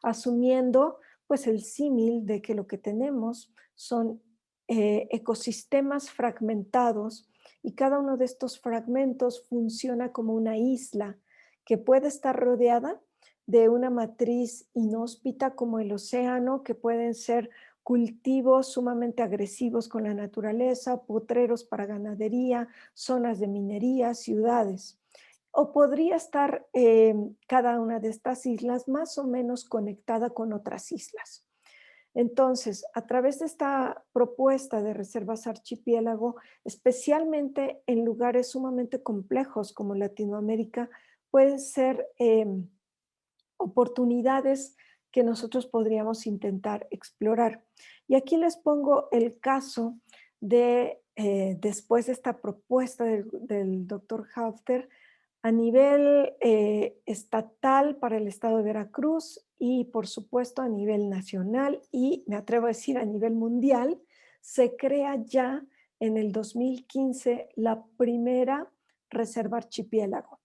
asumiendo pues el símil de que lo que tenemos son ecosistemas fragmentados y cada uno de estos fragmentos funciona como una isla que puede estar rodeada de una matriz inhóspita como el océano, que pueden ser cultivos sumamente agresivos con la naturaleza, potreros para ganadería, zonas de minería, ciudades. O podría estar cada una de estas islas más o menos conectada con otras islas. Entonces, a través de esta propuesta de reservas archipiélago, especialmente en lugares sumamente complejos como Latinoamérica, pueden ser oportunidades que nosotros podríamos intentar explorar. Y aquí les pongo el caso de, después de esta propuesta del doctor Hafter, a nivel estatal para el estado de Veracruz y por supuesto a nivel nacional y me atrevo a decir a nivel mundial, se crea ya en el 2015 la primera reserva archipiélago.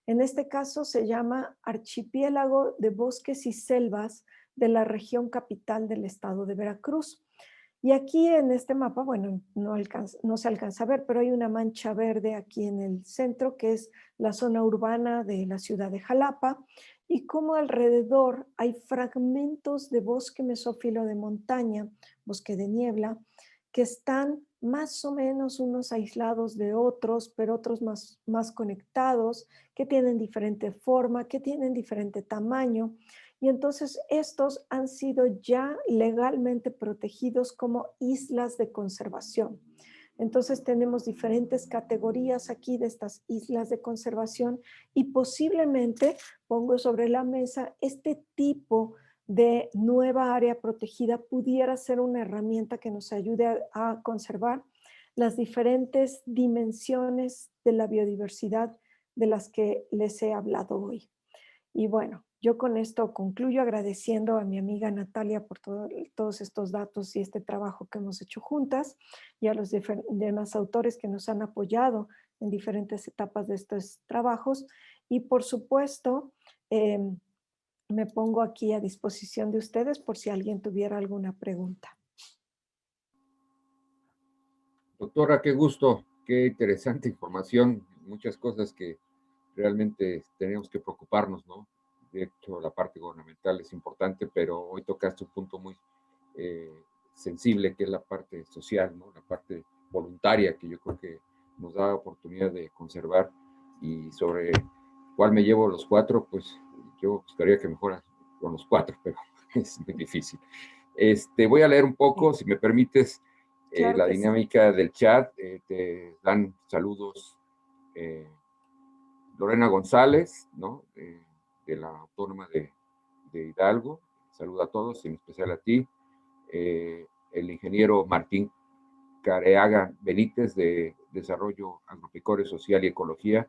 En este caso se llama Archipiélago de Bosques y Selvas de la región capital del estado de Veracruz. Y aquí en este mapa, bueno, no se alcanza a ver, pero hay una mancha verde aquí en el centro, que es la zona urbana de la ciudad de Jalapa, y como alrededor hay fragmentos de bosque mesófilo de montaña, bosque de niebla, que están más o menos unos aislados de otros, pero otros más conectados, que tienen diferente forma, que tienen diferente tamaño. Y entonces estos han sido ya legalmente protegidos como islas de conservación. Entonces tenemos diferentes categorías aquí de estas islas de conservación y posiblemente pongo sobre la mesa este tipo de nueva área protegida pudiera ser una herramienta que nos ayude a conservar las diferentes dimensiones de la biodiversidad de las que les he hablado hoy. Y bueno, yo con esto concluyo agradeciendo a mi amiga Natalia por todos estos datos y este trabajo que hemos hecho juntas y a los demás autores que nos han apoyado en diferentes etapas de estos trabajos. Y por supuesto, me pongo aquí a disposición de ustedes por si alguien tuviera alguna pregunta. Doctora, qué gusto, qué interesante información, muchas cosas que realmente tenemos que preocuparnos, ¿no? De hecho, la parte gubernamental es importante, pero hoy tocaste un punto muy eh, sensible, que es la parte social, ¿no? La parte voluntaria, que yo creo que nos da oportunidad de conservar y sobre cuál me llevo los cuatro, pues yo gustaría que mejora con los cuatro, pero es muy difícil. Voy a leer un poco, si me permites, Claro la que sí. dinámica del chat. Te dan saludos eh, Lorena González, ¿no? De la Autónoma de Hidalgo. Saluda a todos, en especial a ti. El ingeniero Martín Careaga Benítez, de Desarrollo Agropecuario Social y Ecología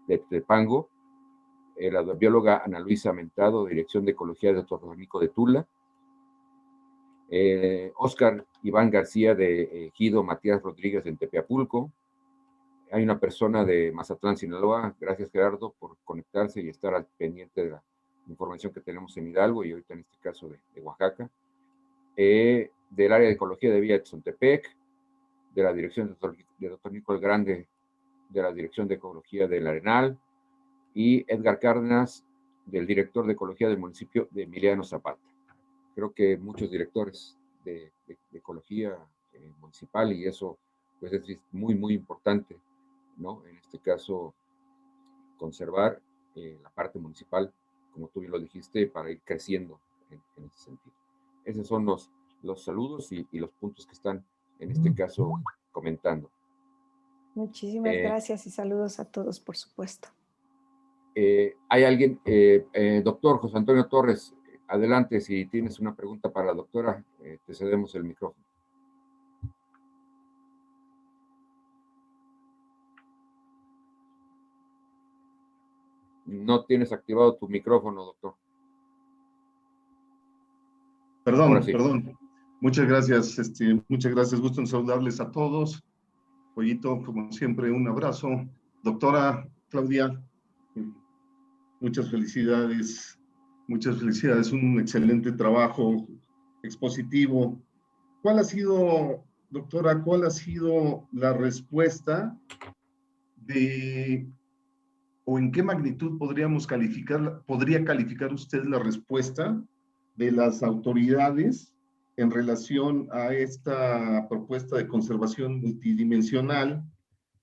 de Tepango. la bióloga Ana Luisa Mentado, Dirección de Ecología de Zoológico de Tula, Óscar Iván García de Ejido Matías Rodríguez en Tepeapulco. Hay una persona de Mazatlán, Sinaloa. Gracias, Gerardo, por conectarse y estar al pendiente de la información que tenemos en Hidalgo y ahorita en este caso de Oaxaca. Del área de ecología de Villa de Xontepec, de la dirección de Dr. Nicol Grande, de la dirección de ecología del Arenal, y Edgar Cárdenas, del director de ecología del municipio de Emiliano Zapata. Creo que muchos directores de ecología municipal, y eso pues es muy, muy importante, ¿no? En este caso, conservar la parte municipal, como tú bien lo dijiste, para ir creciendo en ese sentido. Esos son los saludos y los puntos que están, en este caso, comentando. Muchísimas gracias y saludos a todos, por supuesto. Hay alguien, doctor José Antonio Torres, adelante, si tienes una pregunta para la doctora, te cedemos el micrófono. No tienes activado tu micrófono, doctor. Perdón, sí. Perdón. Muchas gracias, muchas gracias. Gusto en saludarles a todos. Pollito, como siempre, un abrazo. Doctora Claudia, muchas felicidades, un excelente trabajo expositivo. ¿Cuál ha sido, doctora, cuál ha sido la respuesta o en qué magnitud podría calificar usted la respuesta de las autoridades en relación a esta propuesta de conservación multidimensional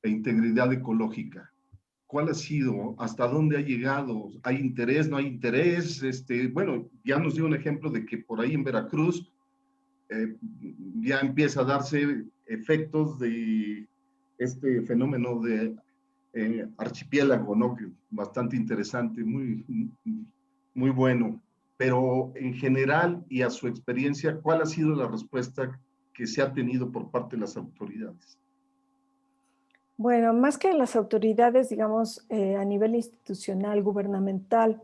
e integridad ecológica? ¿Cuál ha sido? ¿Hasta dónde ha llegado? ¿Hay interés? ¿No hay interés? Bueno, ya nos dio un ejemplo de que por ahí en Veracruz ya empieza a darse efectos de este fenómeno de archipiélago, ¿no? Bastante interesante, muy bueno. Pero en general y a su experiencia, ¿cuál ha sido la respuesta que se ha tenido por parte de las autoridades? Bueno, más que las autoridades, digamos, a nivel institucional, gubernamental,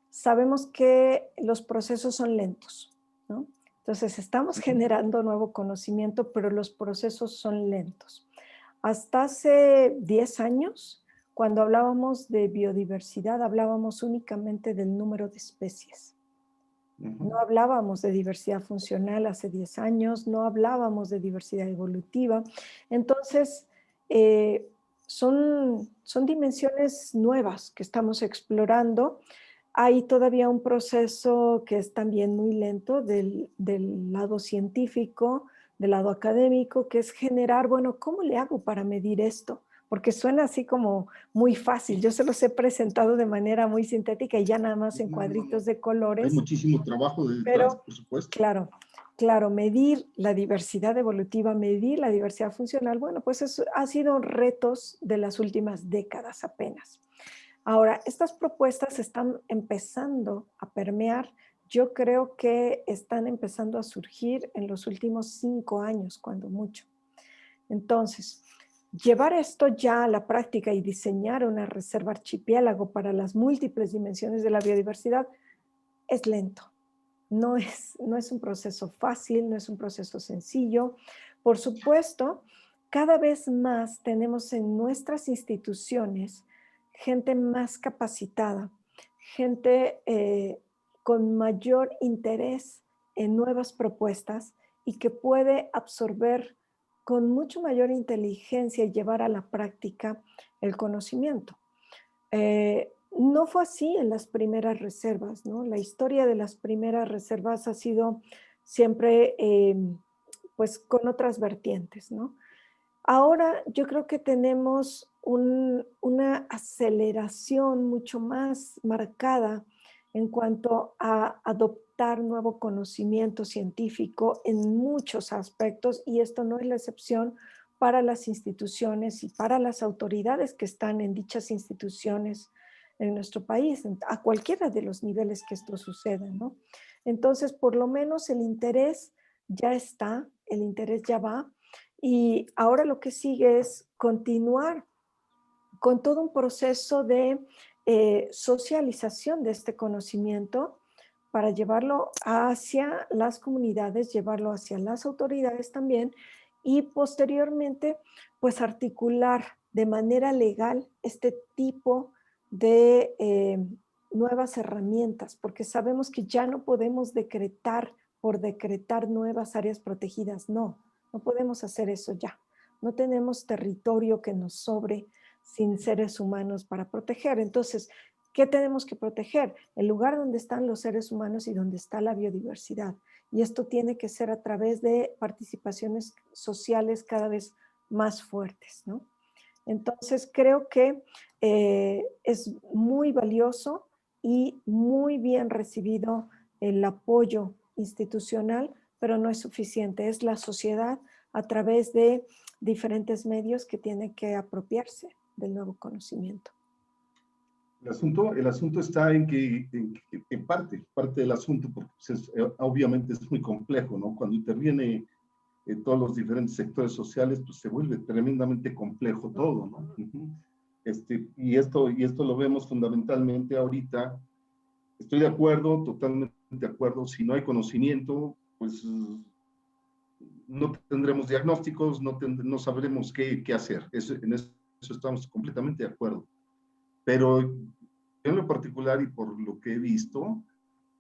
sabemos que los procesos son lentos, ¿no? Entonces, estamos generando nuevo conocimiento, pero los procesos son lentos. Hasta hace 10 años, cuando hablábamos de biodiversidad, hablábamos únicamente del número de especies. No hablábamos de diversidad funcional hace 10 años, no hablábamos de diversidad evolutiva. Entonces, son dimensiones nuevas que estamos explorando. Hay todavía un proceso que es también muy lento del lado científico, del lado académico, que es generar, bueno, ¿cómo le hago para medir esto? Porque suena así como muy fácil. Yo se los he presentado de manera muy sintética y ya nada más en cuadritos de colores. Hay muchísimo trabajo detrás, por supuesto. Claro, medir la diversidad evolutiva, medir la diversidad funcional, bueno, pues eso ha sido retos de las últimas décadas apenas. Ahora, estas propuestas están empezando a permear. Yo creo que están empezando a surgir en los últimos 5 años, cuando mucho. Entonces, llevar esto ya a la práctica y diseñar una reserva archipiélago para las múltiples dimensiones de la biodiversidad es lento. No es un proceso fácil, no es un proceso sencillo. Por supuesto, cada vez más tenemos en nuestras instituciones gente más capacitada, gente con mayor interés en nuevas propuestas y que puede absorber con mucho mayor inteligencia y llevar a la práctica el conocimiento. No fue así en las primeras reservas, ¿no? La historia de las primeras reservas ha sido siempre pues con otras vertientes, ¿no? Ahora yo creo que tenemos una aceleración mucho más marcada en cuanto a adoptar nuevo conocimiento científico en muchos aspectos, y esto no es la excepción para las instituciones y para las autoridades que están en dichas instituciones en nuestro país, a cualquiera de los niveles que esto suceda, ¿no? Entonces, por lo menos el interés ya está, el interés ya va, y ahora lo que sigue es continuar con todo un proceso de socialización de este conocimiento para llevarlo hacia las comunidades, llevarlo hacia las autoridades también y posteriormente pues articular de manera legal este tipo de nuevas herramientas, porque sabemos que ya no podemos decretar por decretar nuevas áreas protegidas, no podemos hacer eso ya. No tenemos territorio que nos sobre sin seres humanos para proteger. Entonces, ¿qué tenemos que proteger? El lugar donde están los seres humanos y donde está la biodiversidad. Y esto tiene que ser a través de participaciones sociales cada vez más fuertes, ¿no? Entonces, creo que es muy valioso y muy bien recibido el apoyo institucional, pero no es suficiente. Es la sociedad a través de diferentes medios que tiene que apropiarse del nuevo conocimiento. El asunto está en que, en parte del asunto, porque obviamente es muy complejo, ¿no? Cuando interviene todos los diferentes sectores sociales, pues se vuelve tremendamente complejo todo, ¿no? Y esto lo vemos fundamentalmente ahorita. Estoy de acuerdo, totalmente de acuerdo. Si no hay conocimiento, pues no tendremos diagnósticos, no sabremos qué hacer. En eso estamos completamente de acuerdo. Pero yo en lo particular y por lo que he visto,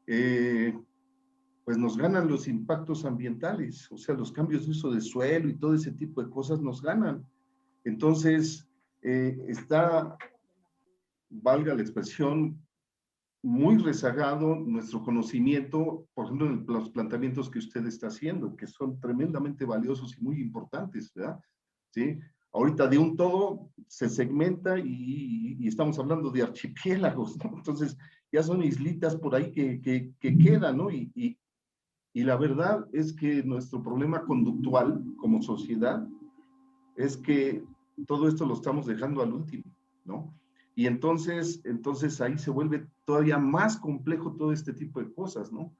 pues nos ganan los impactos ambientales, o sea, los cambios de uso de suelo y todo ese tipo de cosas nos ganan. Entonces, está, valga la expresión, muy rezagado nuestro conocimiento, por ejemplo, en los planteamientos que usted está haciendo, que son tremendamente valiosos y muy importantes, ¿verdad? ¿Sí? Ahorita de un todo se segmenta y estamos hablando de archipiélagos, ¿no? Entonces, ya son islitas por ahí que quedan, ¿no? Y la verdad es que nuestro problema conductual como sociedad es que todo esto lo estamos dejando al último, ¿no? Y entonces ahí se vuelve todavía más complejo todo este tipo de cosas, ¿no?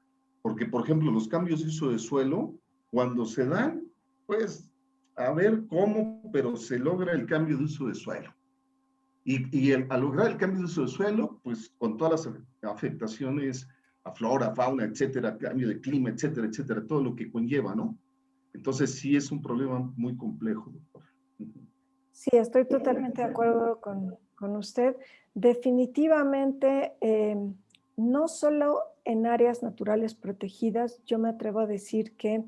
Porque, por ejemplo, los cambios de uso de suelo, cuando se dan, pues, a ver cómo, pero se logra el cambio de uso de suelo. Y al lograr el cambio de uso de suelo, pues, con todas las afectaciones a flora, fauna, etcétera, cambio de clima, etcétera, etcétera, todo lo que conlleva, ¿no? Entonces, sí es un problema muy complejo, doctor. Sí, estoy totalmente de acuerdo con usted. Definitivamente, no solo en áreas naturales protegidas, yo me atrevo a decir que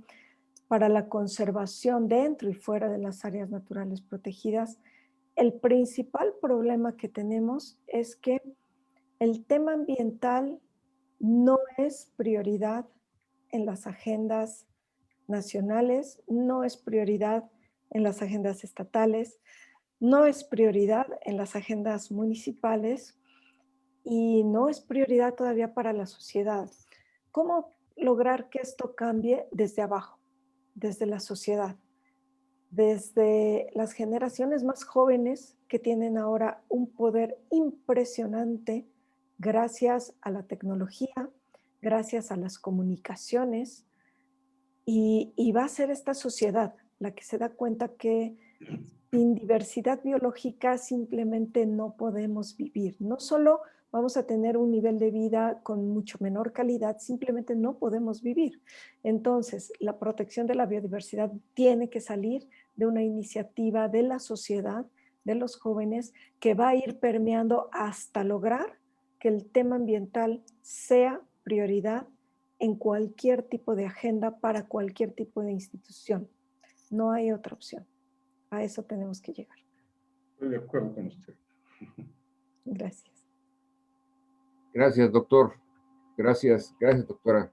para la conservación dentro y fuera de las áreas naturales protegidas, el principal problema que tenemos es que el tema ambiental no es prioridad en las agendas nacionales, no es prioridad en las agendas estatales, no es prioridad en las agendas municipales y no es prioridad todavía para la sociedad. ¿Cómo lograr que esto cambie desde abajo, desde la sociedad, desde las generaciones más jóvenes que tienen ahora un poder impresionante gracias a la tecnología, gracias a las comunicaciones, y va a ser esta sociedad la que se da cuenta que sin diversidad biológica simplemente no podemos vivir. No solo vamos a tener un nivel de vida con mucho menor calidad, simplemente no podemos vivir. Entonces, la protección de la biodiversidad tiene que salir de una iniciativa de la sociedad, de los jóvenes, que va a ir permeando hasta lograr que el tema ambiental sea prioridad en cualquier tipo de agenda para cualquier tipo de institución. No hay otra opción. A eso tenemos que llegar. Estoy de acuerdo con usted. Gracias. Gracias, doctor. Gracias, doctora.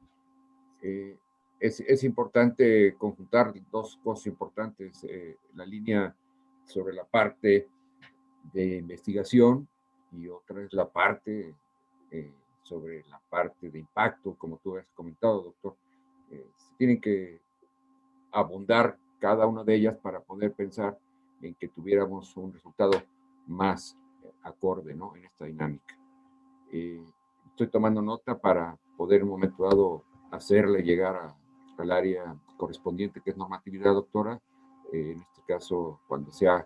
Es importante conjuntar dos cosas importantes. La línea sobre la parte de investigación y otra es la parte sobre la parte de impacto, como tú has comentado, doctor. Se tienen que abundar cada una de ellas para poder pensar en que tuviéramos un resultado más acorde, ¿no? En esta dinámica. Estoy tomando nota para poder en un momento dado hacerle llegar al área correspondiente, que es normatividad, doctora, en este caso, cuando sea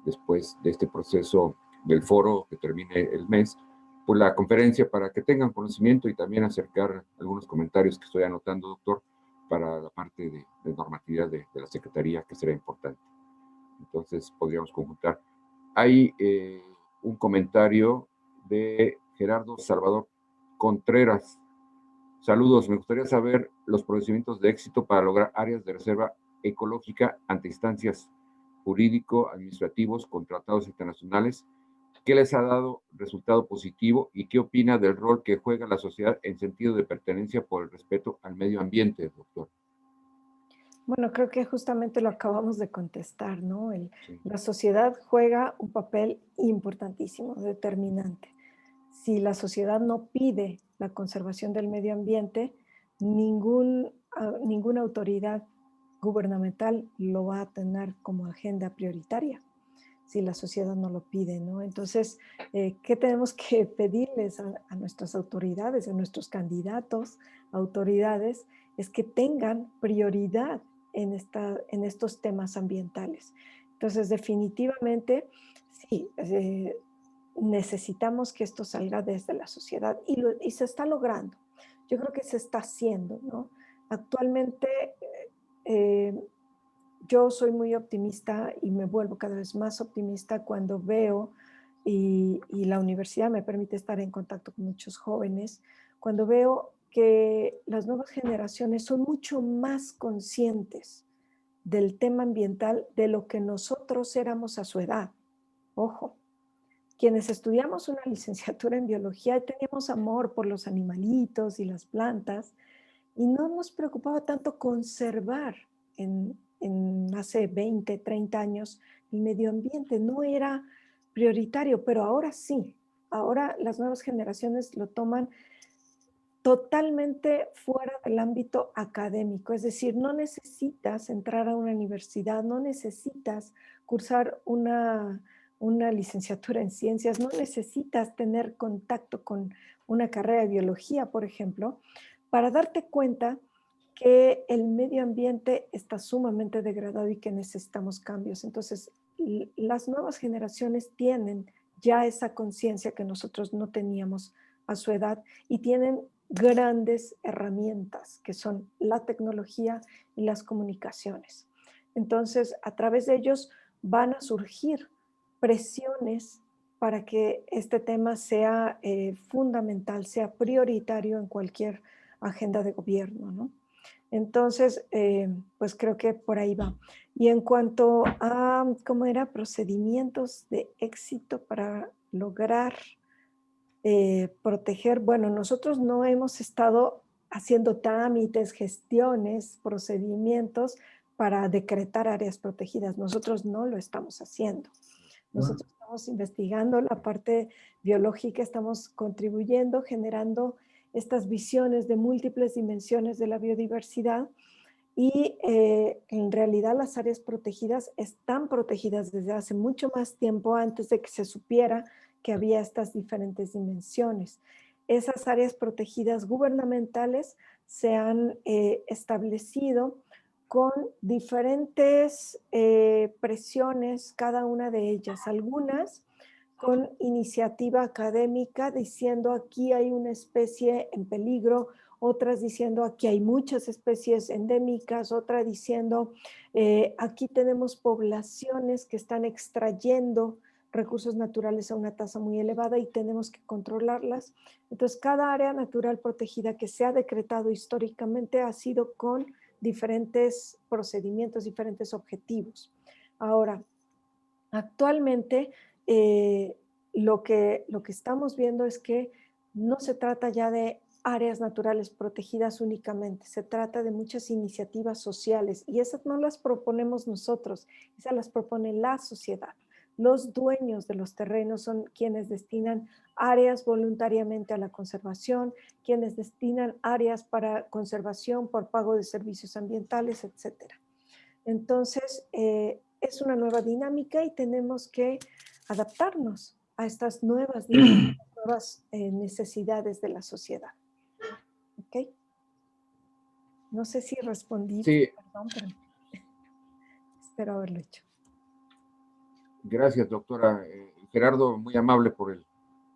después de este proceso del foro que termine el mes, pues, la conferencia para que tengan conocimiento y también acercar algunos comentarios que estoy anotando, doctor, para la parte de normatividad de la Secretaría, que será importante. Entonces, podríamos conjuntar. Hay un comentario de Gerardo Salvador Contreras. Saludos, me gustaría saber los procedimientos de éxito para lograr áreas de reserva ecológica ante instancias jurídico-administrativos con tratados internacionales. ¿Qué les ha dado resultado positivo y qué opina del rol que juega la sociedad en sentido de pertenencia por el respeto al medio ambiente, doctor? Bueno, creo que justamente lo acabamos de contestar, ¿no? Sí. La sociedad juega un papel importantísimo, determinante. Si la sociedad no pide la conservación del medio ambiente, ninguna autoridad gubernamental lo va a tener como agenda prioritaria, si la sociedad no lo pide, ¿no? Entonces, ¿qué tenemos que pedirles a nuestras autoridades, a nuestros candidatos, autoridades? Es que tengan prioridad en estos temas ambientales. Entonces, definitivamente, sí, necesitamos que esto salga desde la sociedad y se está logrando. Yo creo que se está haciendo, ¿no? Actualmente, eh, yo soy muy optimista y me vuelvo cada vez más optimista cuando veo, y la universidad me permite estar en contacto con muchos jóvenes, cuando veo que las nuevas generaciones son mucho más conscientes del tema ambiental de lo que nosotros éramos a su edad. Ojo, quienes estudiamos una licenciatura en biología teníamos amor por los animalitos y las plantas y no nos preocupaba tanto conservar en hace 20, 30 años el medio ambiente. No era prioritario, pero ahora sí. Ahora las nuevas generaciones lo toman totalmente fuera del ámbito académico, es decir, no necesitas entrar a una universidad, no necesitas cursar una licenciatura en ciencias, no necesitas tener contacto con una carrera de biología, por ejemplo, para darte cuenta que el medio ambiente está sumamente degradado y que necesitamos cambios. Entonces, las nuevas generaciones tienen ya esa conciencia que nosotros no teníamos a su edad y tienen grandes herramientas que son la tecnología y las comunicaciones. Entonces, a través de ellos van a surgir presiones para que este tema sea fundamental, sea prioritario en cualquier agenda de gobierno, ¿no? Entonces, pues creo que por ahí va. Y en cuanto a, ¿cómo era? Procedimientos de éxito para lograr proteger, bueno, nosotros no hemos estado haciendo trámites, gestiones, procedimientos para decretar áreas protegidas. Nosotros no lo estamos haciendo. Nosotros estamos investigando la parte biológica, estamos contribuyendo, generando estas visiones de múltiples dimensiones de la biodiversidad y en realidad las áreas protegidas están protegidas desde hace mucho más tiempo antes de que se supiera que había estas diferentes dimensiones. Esas áreas protegidas gubernamentales se han establecido con diferentes presiones, cada una de ellas, algunas con iniciativa académica diciendo aquí hay una especie en peligro, otras diciendo aquí hay muchas especies endémicas, otra diciendo aquí tenemos poblaciones que están extrayendo recursos naturales a una tasa muy elevada y tenemos que controlarlas. Entonces, cada área natural protegida que se ha decretado históricamente ha sido con diferentes procedimientos, diferentes objetivos. Ahora, actualmente, lo que estamos viendo es que no se trata ya de áreas naturales protegidas únicamente, se trata de muchas iniciativas sociales y esas no las proponemos nosotros, esas las propone la sociedad. Los dueños de los terrenos son quienes destinan áreas voluntariamente a la conservación, quienes destinan áreas para conservación por pago de servicios ambientales, etc. Entonces, es una nueva dinámica y tenemos que adaptarnos a estas nuevas dinámicas, nuevas necesidades de la sociedad. ¿Ok? No sé si respondí, Sí. perdón, pero espero haberlo hecho. Gracias, doctora. Gerardo, muy amable por el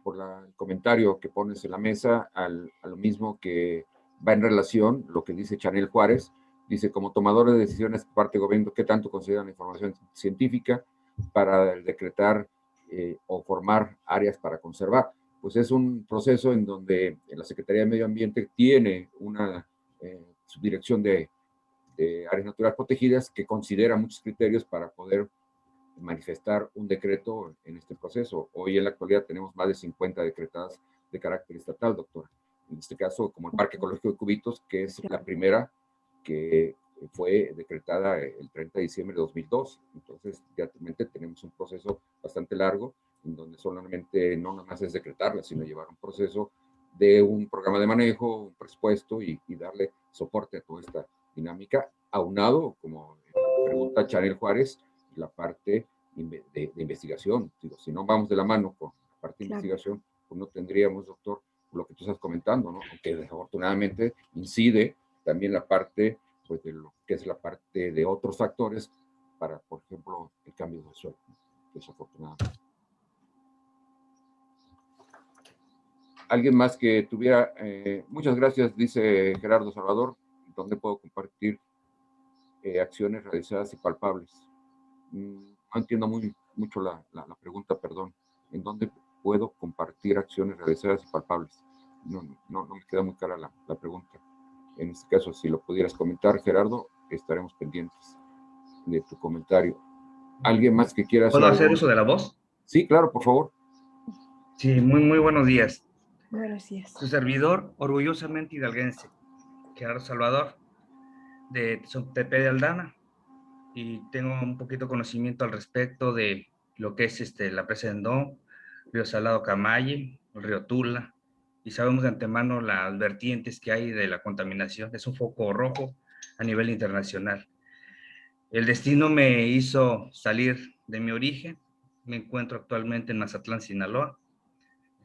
por el comentario que pones en la mesa, a lo mismo que va en relación, lo que dice Chanel Juárez, dice, como tomadores de decisiones por parte del gobierno, ¿qué tanto consideran la información científica para decretar o formar áreas para conservar? Pues es un proceso en donde la Secretaría de Medio Ambiente tiene una subdirección de áreas naturales protegidas que considera muchos criterios para poder manifestar un decreto en este proceso. Hoy en la actualidad tenemos más de 50 decretadas de carácter estatal, doctora. En este caso, como el Parque Ecológico de Cubitos, que es la primera que fue decretada el 30 de diciembre de 2002. Entonces, ya tenemos un proceso bastante largo, en donde solamente no nada más es decretarla, sino llevar un proceso de un programa de manejo, un presupuesto y darle soporte a toda esta dinámica, aunado, como pregunta Chanel Juárez, la parte de investigación. Digo, si no vamos de la mano con la parte de investigación, pues no tendríamos, doctor, lo que tú estás comentando, ¿no? Aunque desafortunadamente incide también la parte, pues, de lo que es la parte de otros factores para, por ejemplo, el cambio de suelo, desafortunadamente. ¿Alguien más que tuviera? Muchas gracias, dice Gerardo Salvador, ¿dónde puedo compartir acciones realizadas y palpables? No entiendo mucho la pregunta, perdón. ¿En dónde puedo compartir acciones realizadas y palpables? No me queda muy clara la pregunta. En este caso, si lo pudieras comentar, Gerardo, estaremos pendientes de tu comentario. ¿Alguien más que quiera hacer ¿Puedo algo? hacer uso de la voz? Sí, claro, por favor. Sí, muy buenos días. Buenos días. Su servidor, orgullosamente hidalguense, Gerardo Salvador, de Tepe de Aldana, y tengo un poquito conocimiento al respecto de lo que es la presa de Endón, río Salado Camaye, el río Tula, y sabemos de antemano las vertientes que hay de la contaminación. Es un foco rojo a nivel internacional. El destino me hizo salir de mi origen. Me encuentro actualmente en Mazatlán, Sinaloa.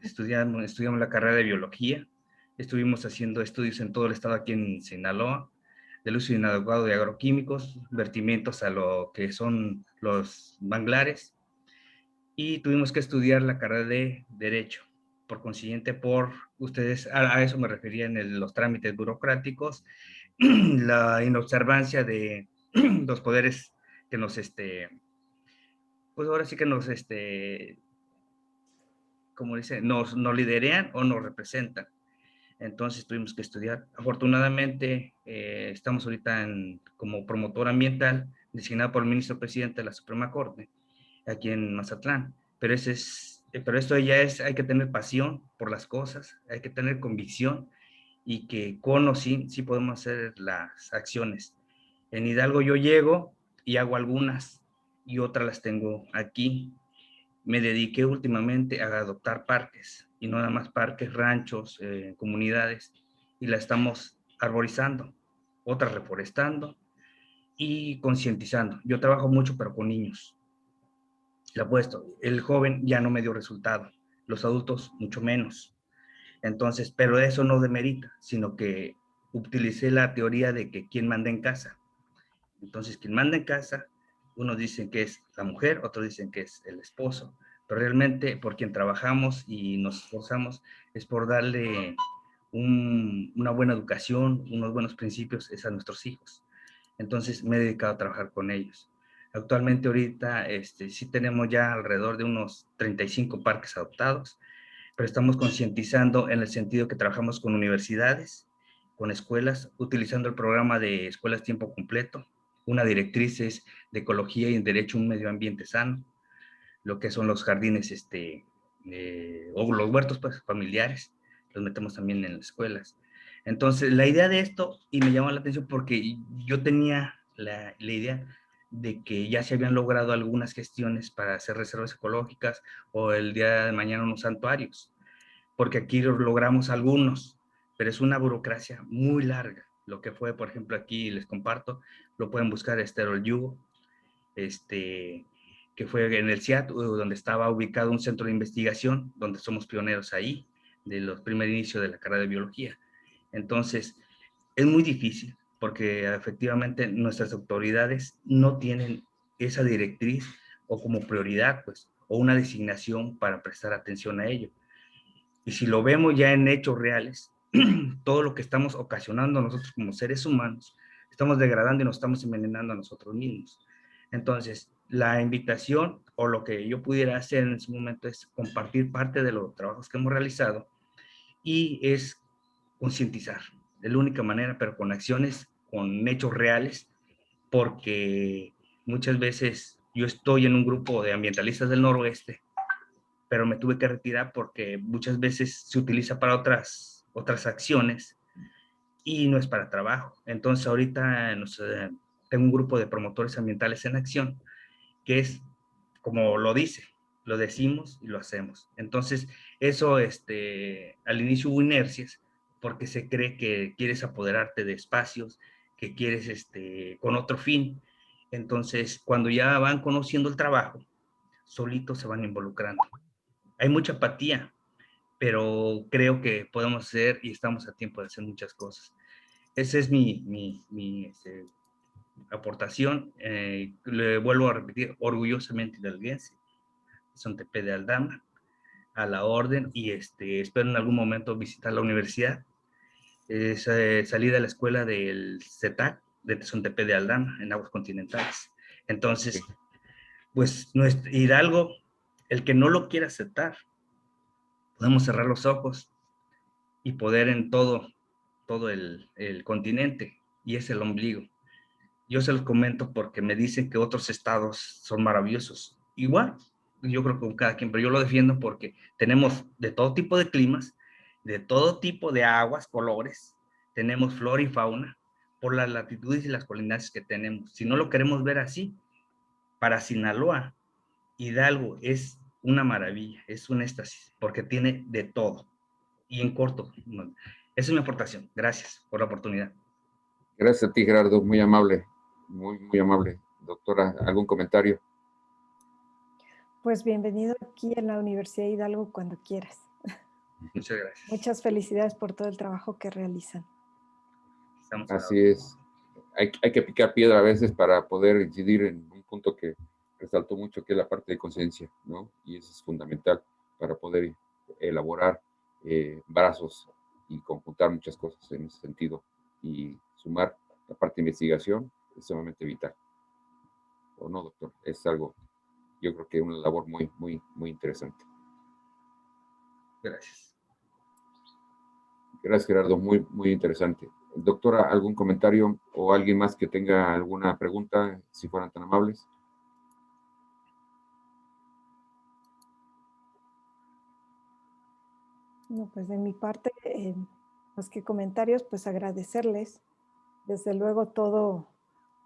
Estudiamos la carrera de biología. Estuvimos haciendo estudios en todo el estado aquí en Sinaloa, del uso inadecuado de agroquímicos, vertimientos a lo que son los manglares, y tuvimos que estudiar la carrera de Derecho. Por consiguiente, a eso me refería en los trámites burocráticos, la inobservancia de los poderes que nos, pues ahora sí que nos, como dice, nos liderean o nos representan. Entonces tuvimos que estudiar. Afortunadamente, estamos ahorita como promotor ambiental designado por el ministro presidente de la Suprema Corte, aquí en Mazatlán. Pero esto ya hay que tener pasión por las cosas, hay que tener convicción, y que con o sin, sí podemos hacer las acciones. En Hidalgo yo llego y hago algunas, y otras las tengo aquí. Me dediqué últimamente a adoptar parques, y no nada más parques, ranchos, comunidades, y la estamos arborizando, otras reforestando y concientizando. Yo trabajo mucho, pero con niños. Le apuesto, el joven ya no me dio resultado, los adultos mucho menos. Entonces, pero eso no demerita, sino que utilicé la teoría de que quién manda en casa. Entonces, quien manda en casa, unos dicen que es la mujer, otros dicen que es el esposo, pero realmente por quien trabajamos y nos esforzamos es por darle una buena educación, unos buenos principios es a nuestros hijos. Entonces me he dedicado a trabajar con ellos. Actualmente ahorita sí tenemos ya alrededor de unos 35 parques adoptados, pero estamos concientizando en el sentido que trabajamos con universidades, con escuelas, utilizando el programa de escuelas tiempo completo. Una directriz es de ecología y en derecho a un medio ambiente sano, lo que son los jardines o los huertos, pues, familiares, los metemos también en las escuelas. Entonces, la idea de esto, y me llamó la atención porque yo tenía la idea de que ya se habían logrado algunas gestiones para hacer reservas ecológicas o el día de mañana unos santuarios, porque aquí logramos algunos, pero es una burocracia muy larga. Lo que fue, por ejemplo, aquí les comparto, lo pueden buscar, Esterol Yugo, que fue en el CIAT, donde estaba ubicado un centro de investigación, donde somos pioneros ahí, de los primeros inicios de la carrera de biología. Entonces, es muy difícil, porque efectivamente nuestras autoridades no tienen esa directriz o como prioridad, pues, o una designación para prestar atención a ello. Y si lo vemos ya en hechos reales, todo lo que estamos ocasionando nosotros como seres humanos, estamos degradando y nos estamos envenenando a nosotros mismos. Entonces, la invitación o lo que yo pudiera hacer en ese momento es compartir parte de los trabajos que hemos realizado y es concientizar. Es la única manera, pero con acciones, con hechos reales, porque muchas veces yo estoy en un grupo de ambientalistas del noroeste, pero me tuve que retirar porque muchas veces se utiliza para otras acciones y no es para trabajo. Entonces ahorita tengo un grupo de promotores ambientales en acción, que es como lo dice, lo decimos y lo hacemos. Entonces eso, al inicio hubo inercias, porque se cree que quieres apoderarte de espacios, que quieres, con otro fin. Entonces, cuando ya van conociendo el trabajo, solitos se van involucrando. Hay mucha apatía, pero creo que podemos hacer y estamos a tiempo de hacer muchas cosas. Esa es mi aportación. Le vuelvo a repetir, orgullosamente hidalguense, Sontepe de Aldama, a la orden, y espero en algún momento visitar la universidad. Salí de la escuela del CETAC, de Sontepe de Aldama, en aguas continentales. Entonces, pues nuestro Hidalgo, el que no lo quiera aceptar, podemos cerrar los ojos y poder en todo el continente, y es el ombligo. Yo se los comento porque me dicen que otros estados son maravillosos. Igual, yo creo que con cada quien, pero yo lo defiendo porque tenemos de todo tipo de climas, de todo tipo de aguas, colores, tenemos flora y fauna, por las latitudes y las colindancias que tenemos. Si no lo queremos ver así, para Sinaloa, Hidalgo es una maravilla, es un éxtasis, porque tiene de todo. Y en corto, bueno, esa es mi aportación. Gracias por la oportunidad. Gracias a ti, Gerardo, muy amable, muy amable. Doctora, ¿algún comentario? Pues bienvenido aquí en la Universidad de Hidalgo cuando quieras. Muchas gracias. Muchas felicidades por todo el trabajo que realizan. Así es. Hay que picar piedra a veces para poder incidir en un punto que resaltó mucho, que es la parte de conciencia, ¿no? Y eso es fundamental para poder elaborar brazos y conjuntar muchas cosas en ese sentido. Y sumar la parte de investigación es sumamente vital. ¿O no, doctor? Es algo, yo creo que una labor muy interesante. Gracias. Gracias, Gerardo, muy interesante. Doctora, ¿algún comentario o alguien más que tenga alguna pregunta, si fueran tan amables? No, pues de mi parte, más que comentarios, pues agradecerles, desde luego, todo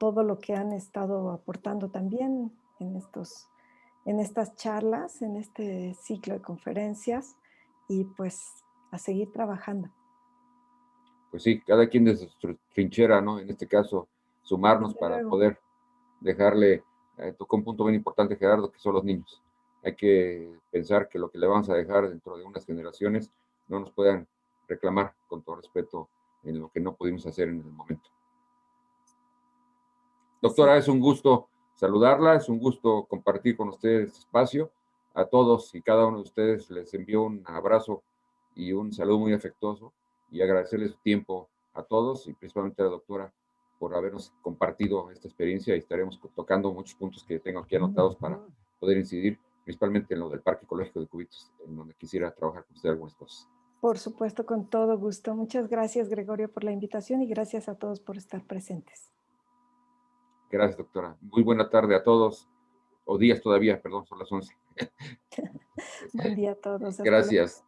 lo que han estado aportando también en estas charlas, en este ciclo de conferencias, y pues a seguir trabajando. Pues sí, cada quien desde su trinchera, ¿no? En este caso, sumarnos Desde para luego. poder dejarle, tocó un punto bien importante, Gerardo, que son los niños. Hay que pensar que lo que le vamos a dejar dentro de unas generaciones no nos puedan reclamar, con todo respeto, en lo que no pudimos hacer en el momento. Doctora, es un gusto saludarla, es un gusto compartir con ustedes este espacio. A todos y cada uno de ustedes les envío un abrazo y un saludo muy afectuoso, y agradecerles su tiempo a todos, y principalmente a la doctora por habernos compartido esta experiencia, y estaremos tocando muchos puntos que tengo aquí anotados para poder incidir, principalmente en lo del Parque Ecológico de Cubitos, en donde quisiera trabajar con usted algunas cosas. Por supuesto, con todo gusto. Muchas gracias, Gregorio, por la invitación, y gracias a todos por estar presentes. Gracias, doctora. Muy buena tarde a todos, o días todavía, perdón, son las 11. Buen día a todos. Hasta luego. Gracias.